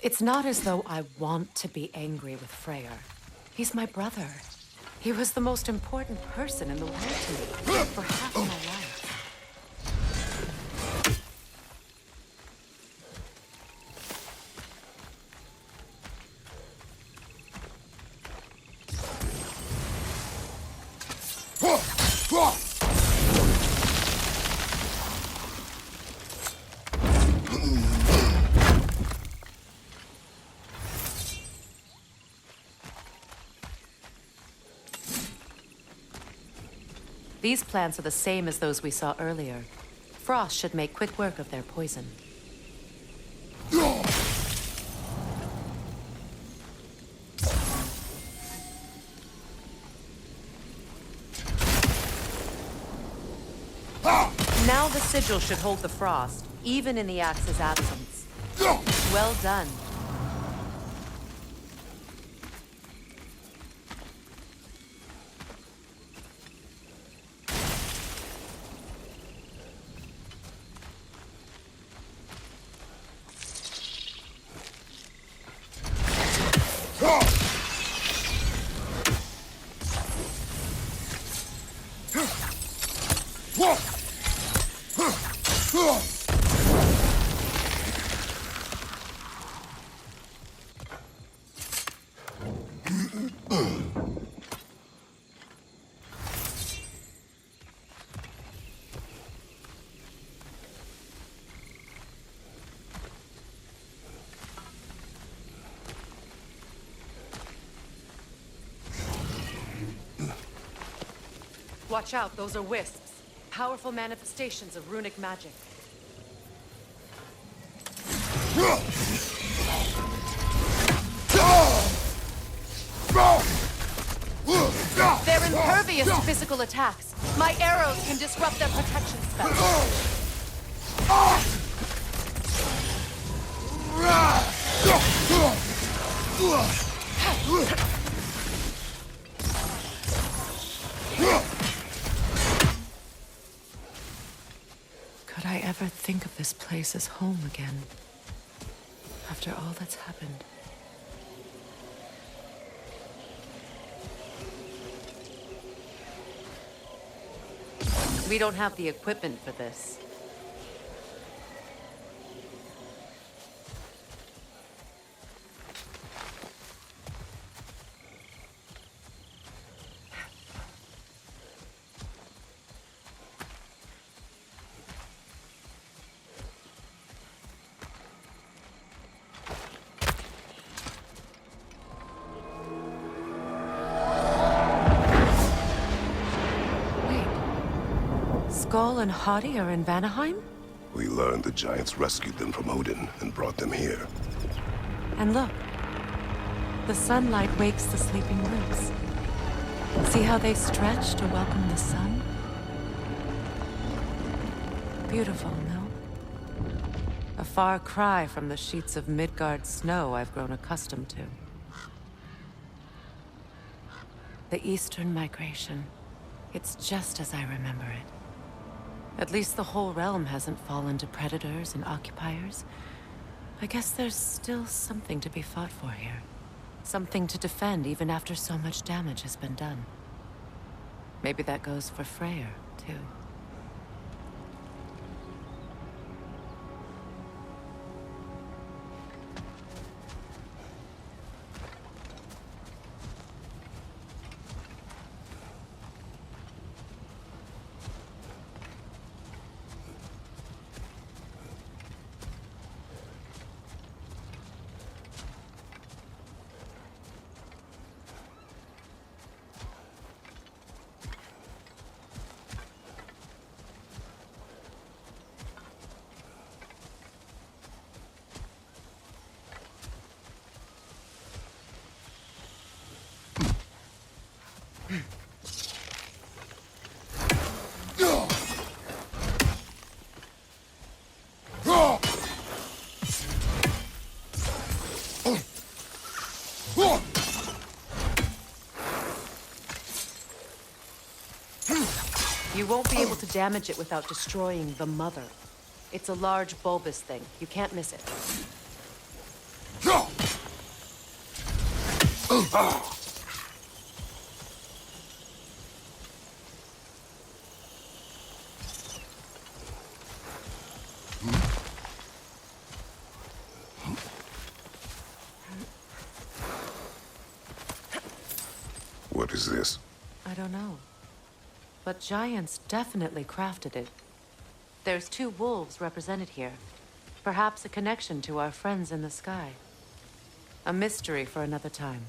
It's not as though I want to be angry with Freyr. He's my brother. He was the most important person in the world to me for half my life. These plants are the same as those we saw earlier. Frost should make quick work of their poison. Now the sigil should hold the frost, even in the axe's absence. Well done. Watch out, those are wisps. Powerful manifestations of runic magic. They're impervious to physical attacks. My arrows can disrupt their protection spell. Could I ever think of this place as home again? After all that's happened. We don't have the equipment for this. Nilfgaard and Hati are in Vanaheim? We learned the giants rescued them from Odin and brought them here. And look. The sunlight wakes the sleeping roots. See how they stretch to welcome the sun? Beautiful, no? A far cry from the sheets of Midgard snow I've grown accustomed to. The Eastern migration. It's just as I remember it. At least the whole realm hasn't fallen to predators and occupiers. I guess there's still something to be fought for here. Something to defend even after so much damage has been done. Maybe that goes for Freyr, too. You won't be able to damage it without destroying the mother. It's a large bulbous thing. You can't miss it. What is this? I don't know. But giants definitely crafted it. There's 2 wolves represented here. Perhaps a connection to our friends in the sky. A mystery for another time.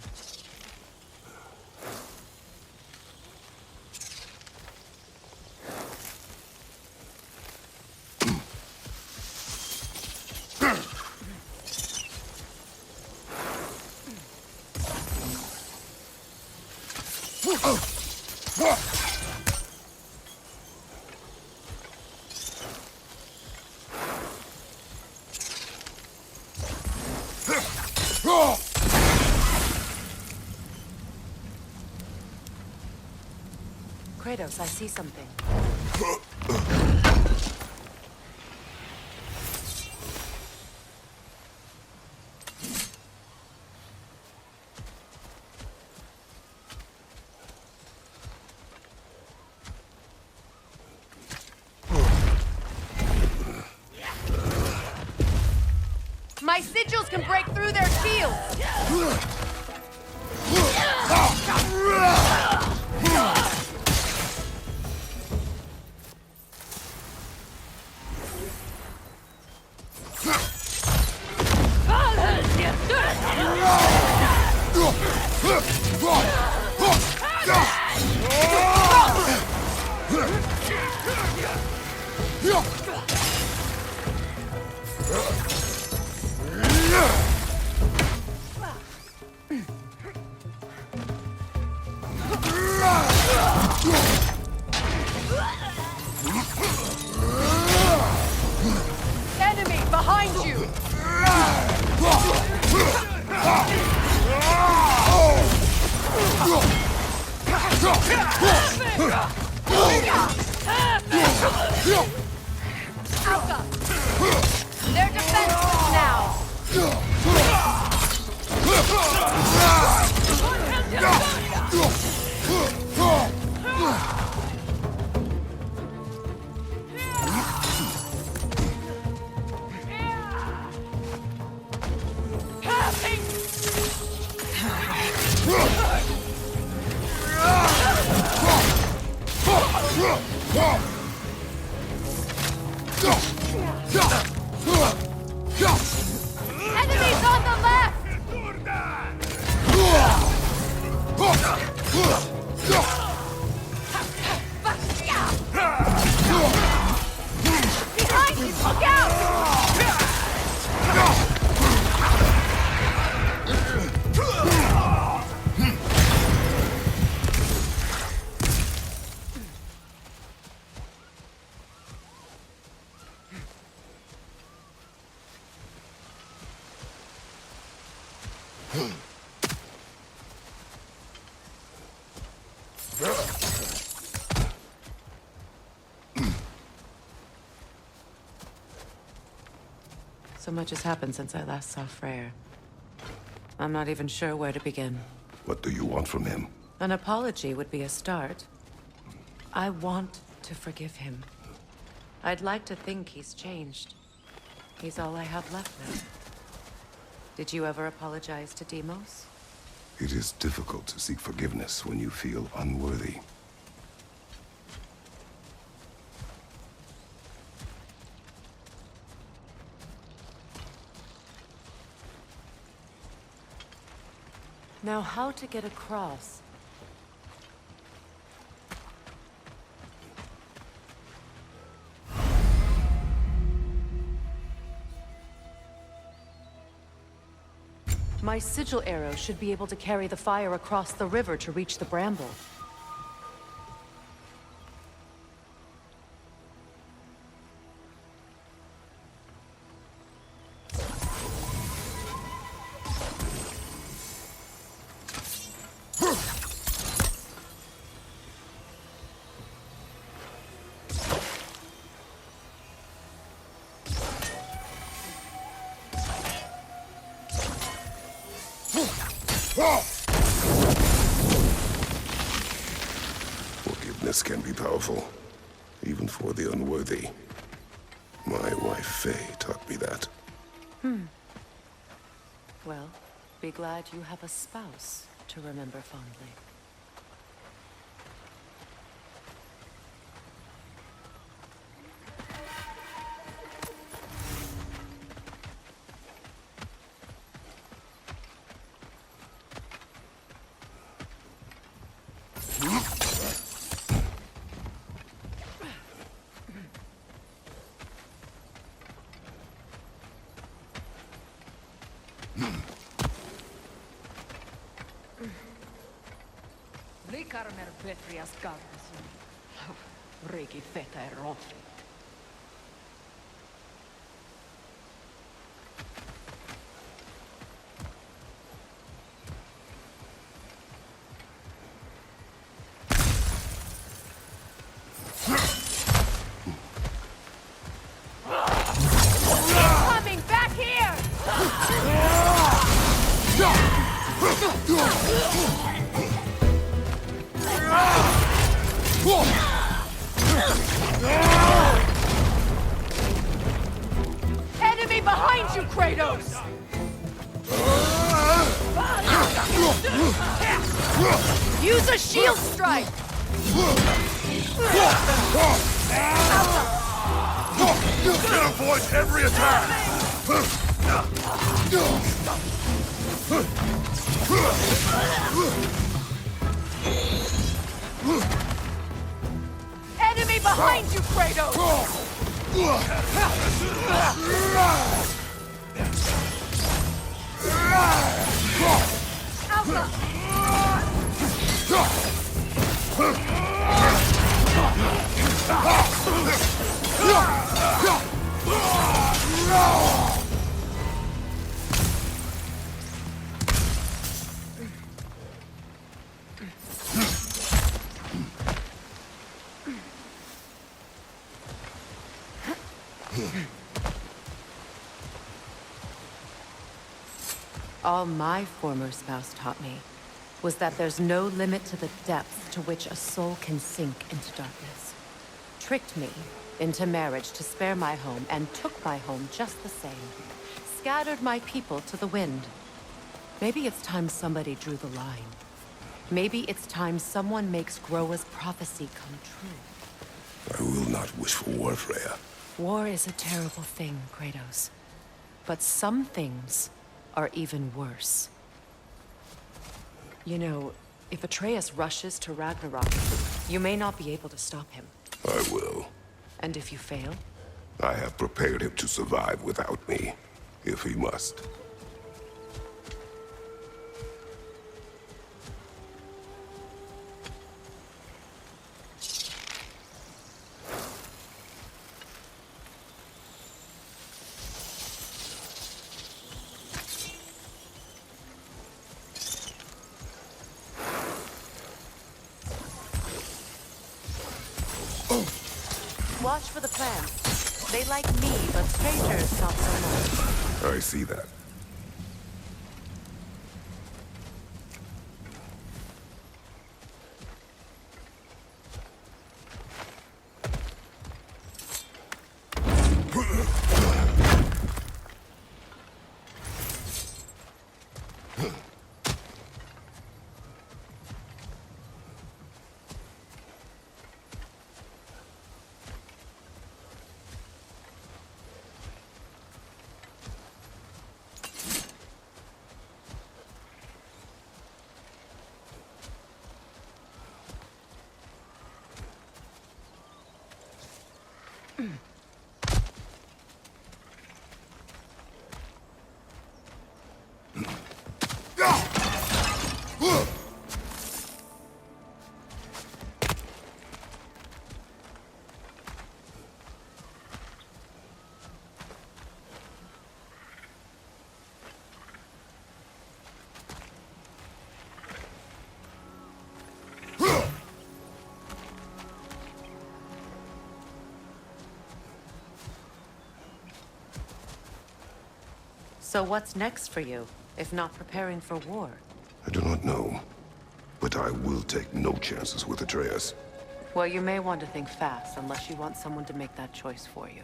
Kratos, I see something. My sigils can break through their shields! Enemy behind you! Alka! They're defenseless now! Enemies on the left! So much has happened since I last saw Freyr. I'm not even sure where to begin. What do you want from him? An apology would be a start. I want to forgive him. I'd like to think he's changed. He's all I have left now. Did you ever apologize to Demos? It is difficult to seek forgiveness when you feel unworthy. Now, how to get across? My sigil arrow should be able to carry the fire across the river to reach the bramble. Forgiveness can be powerful, even for the unworthy. My wife Faye taught me that. Well, be glad you have a spouse to remember fondly. Coming back here! Enemy behind you, Kratos! Use a shield strike! It avoids every attack! Enemy behind you, Kratos! All my former spouse taught me was that there's no limit to the depth to which a soul can sink into darkness. Tricked me into marriage to spare my home and took my home just the same. Scattered my people to the wind. Maybe it's time somebody drew the line. Maybe it's time someone makes Groa's prophecy come true. I will not wish for war, Freya. War is a terrible thing, Kratos. But some things are even worse. You know, if Atreus rushes to Ragnarok, you may not be able to stop him. I will. And if you fail? I have prepared him to survive without me, if he must. Watch for the plants. They like me, but strangers not so much. I see that. So what's next for you, if not preparing for war? I do not know, but I will take no chances with Atreus. Well, you may want to think fast, unless you want someone to make that choice for you.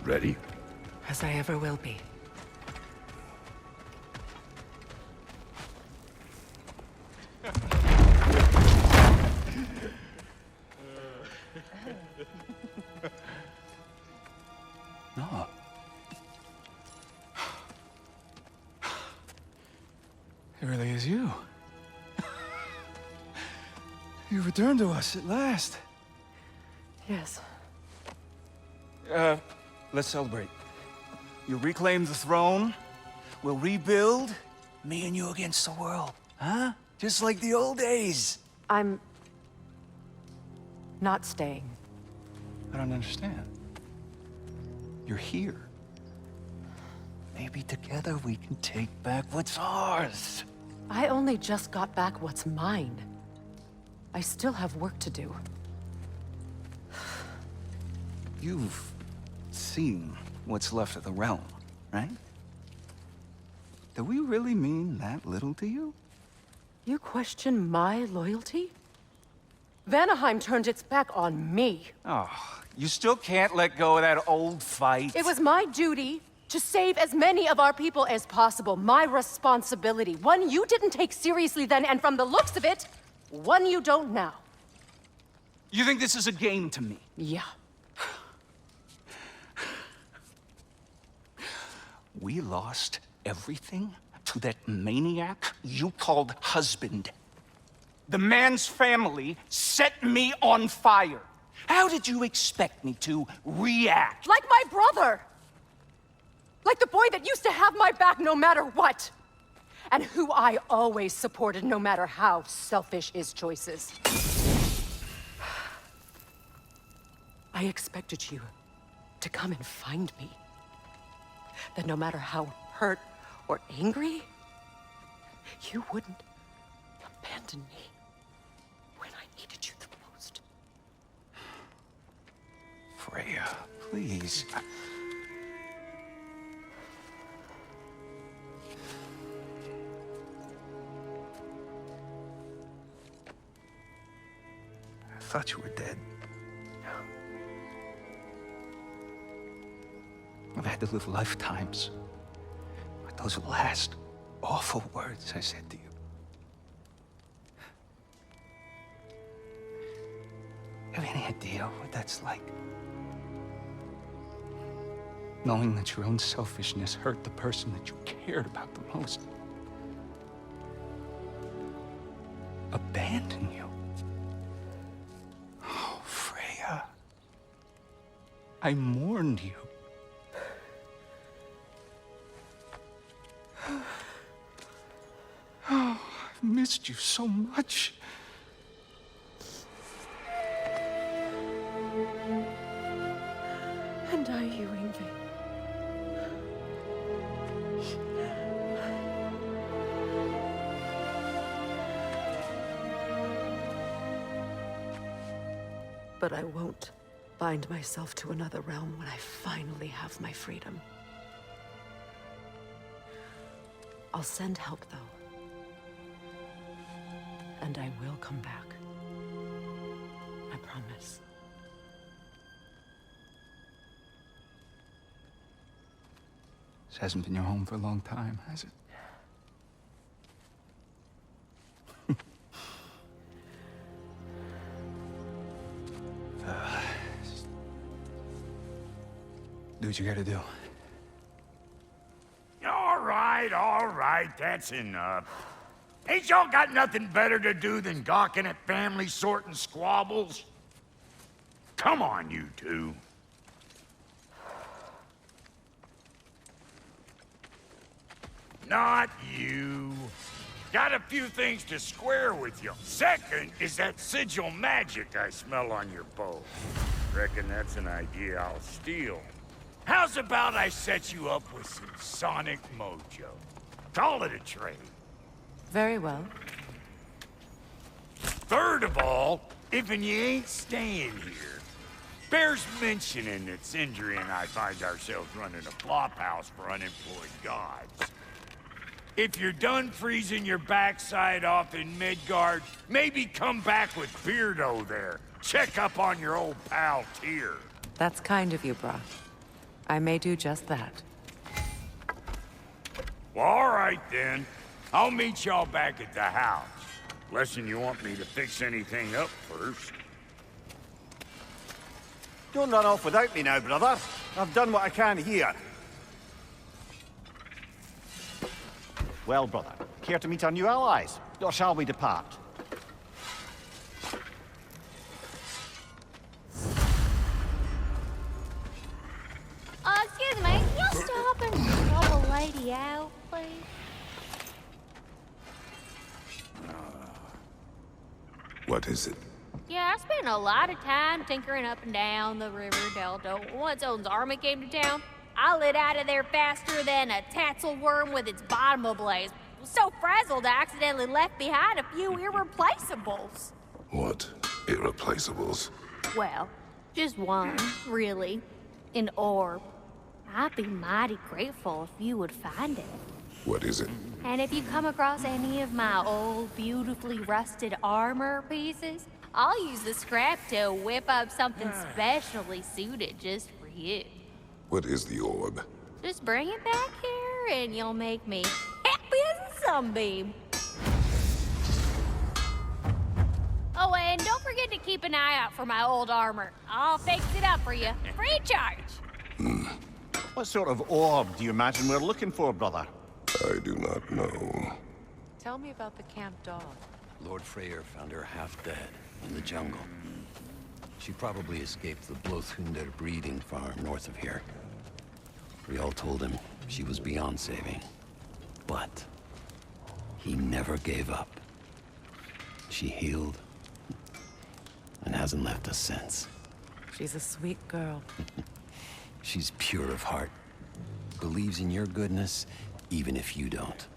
Ready? As I ever will be. No. It really is you. You returned to us at last. Yes. Let's celebrate. You reclaim the throne. We'll rebuild. Me and you against the world. Huh? Just like the old days. I'm... not staying. I don't understand. You're here. Maybe together we can take back what's ours. I only just got back what's mine. I still have work to do. You've seen what's left of the realm, right? Do we really mean that little to you? You question my loyalty? Vanaheim turned its back on me. Oh, you still can't let go of that old fight. It was my duty to save as many of our people as possible. My responsibility. One you didn't take seriously then, and from the looks of it, one you don't now. You think this is a game to me? Yeah. We lost everything to that maniac you called husband. The man's family set me on fire. How did you expect me to react? Like my brother! Like the boy that used to have my back no matter what! And who I always supported no matter how selfish his choices. I expected you to come and find me. That no matter how hurt or angry, you wouldn't abandon me when I needed you the most. Freya, please. I thought you were dead. I've had to live lifetimes with those last awful words I said to you. Have you any idea what that's like? Knowing that your own selfishness hurt the person that you cared about the most. Abandon you. Oh, Freya. I mourned you. missed you so much. And are you, Ingvi? But I won't bind myself to another realm when I finally have my freedom. I'll send help, though. And I will come back. I promise. This hasn't been your home for a long time, has it? Do what you gotta do. All right, that's enough. Ain't y'all got nothing better to do than gawking at family sorting squabbles? Come on, you two. Not you. Got a few things to square with you. Second is that sigil magic I smell on your bow. Reckon that's an idea I'll steal. How's about I set you up with some sonic mojo? Call it a trade. Very well. Third of all, if you ain't staying here, bears mentioning that Sindri and I find ourselves running a flop house for unemployed gods. If you're done freezing your backside off in Midgard, maybe come back with Beardo there. Check up on your old pal Tyr. That's kind of you, Brok. I may do just that. Well, all right then. I'll meet y'all back at the house. Unless you want me to fix anything up first. Don't run off without me now, brother. I've done what I can here. Well, brother, care to meet our new allies? Or shall we depart? Excuse me, can you stop and help a lady out, please? What is it? Yeah, I spent a lot of time tinkering up and down the river delta. Once Odin's army came to town, I lit out of there faster than a tassel worm with its bottom ablaze. Was so frazzled I accidentally left behind a few irreplaceables. What irreplaceables? Well, just one, really. An orb. I'd be mighty grateful if you would find it. What is it? And if you come across any of my old, beautifully rusted armor pieces, I'll use the scrap to whip up something specially suited just for you. What is the orb? Just bring it back here and you'll make me happy as a sunbeam. Oh, and don't forget to keep an eye out for my old armor. I'll fix it up for you, free of charge. What sort of orb do you imagine we're looking for, brother? I do not know. Tell me about the camp dog. Lord Freyr found her half dead in the jungle. She probably escaped the Blothunder breeding farm north of here. We all told him she was beyond saving. But he never gave up. She healed and hasn't left us since. She's a sweet girl. She's pure of heart. Believes in your goodness, even if you don't.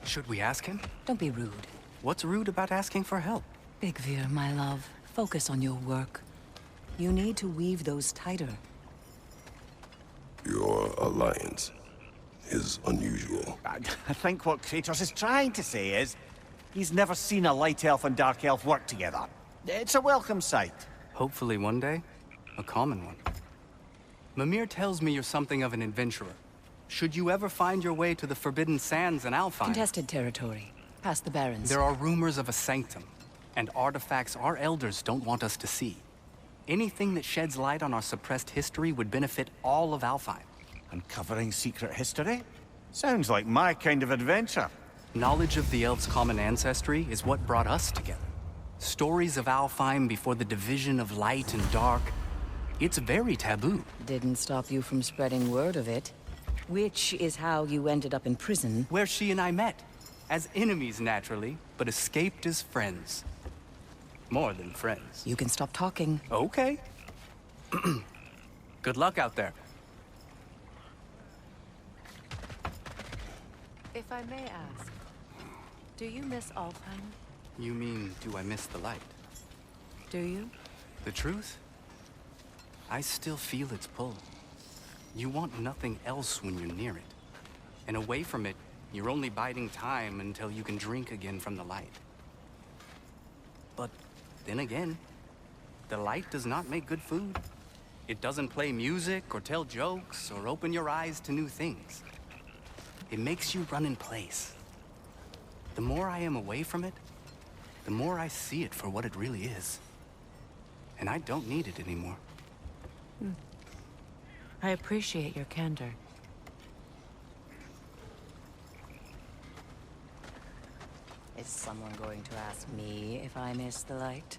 Should we ask him? Don't be rude. What's rude about asking for help? Big Veer, my love. Focus on your work. You need to weave those tighter. Your alliance is unusual. I think what Kratos is trying to say is, he's never seen a light elf and dark elf work together. It's a welcome sight. Hopefully one day, a common one. Mimir tells me you're something of an adventurer. Should you ever find your way to the Forbidden Sands in Alfheim... Contested territory. Past the Barrens. There are rumors of a sanctum, and artifacts our elders don't want us to see. Anything that sheds light on our suppressed history would benefit all of Alfheim. Uncovering secret history? Sounds like my kind of adventure. Knowledge of the elves' common ancestry is what brought us together. Stories of Alfheim before the division of light and dark. It's very taboo. Didn't stop you from spreading word of it. Which is how you ended up in prison. Where she and I met. As enemies, naturally, but escaped as friends. More than friends. You can stop talking. Okay. Good luck out there. If I may ask, do you miss Alfheim? You mean, do I miss the light? Do you? The truth? I still feel its pull. You want nothing else when you're near it. And away from it, you're only biding time until you can drink again from the light. But then again, the light does not make good food. It doesn't play music or tell jokes or open your eyes to new things. It makes you run in place. The more I am away from it, the more I see it for what it really is. And I don't need it anymore. I appreciate your candor. Is someone going to ask me if I miss the light?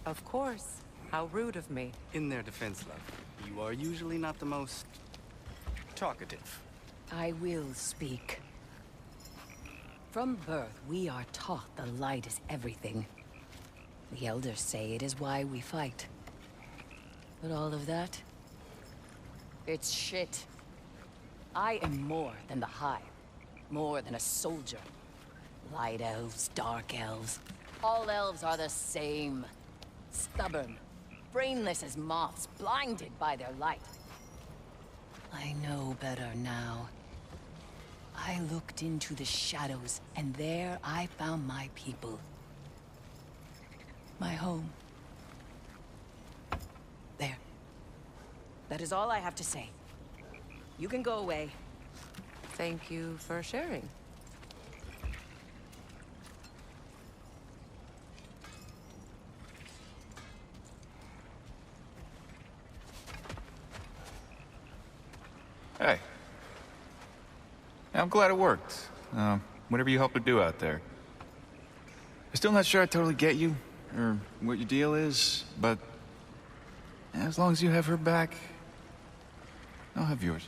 Of course. How rude of me. In their defense, love, you are usually not the most talkative. I will speak. From birth, we are taught the light is everything. The elders say it is why we fight. But all of that? It's shit. I am more than the Hive. More than a soldier. Light elves, dark elves. All elves are the same. Stubborn. Brainless as moths, blinded by their light. I know better now. I looked into the shadows, and there I found my people. My home. There. That is all I have to say. You can go away. Thank you for sharing. Hey. I'm glad it worked. Whatever you helped her do out there. I'm still not sure I totally get you, or what your deal is, but as long as you have her back, I'll have yours.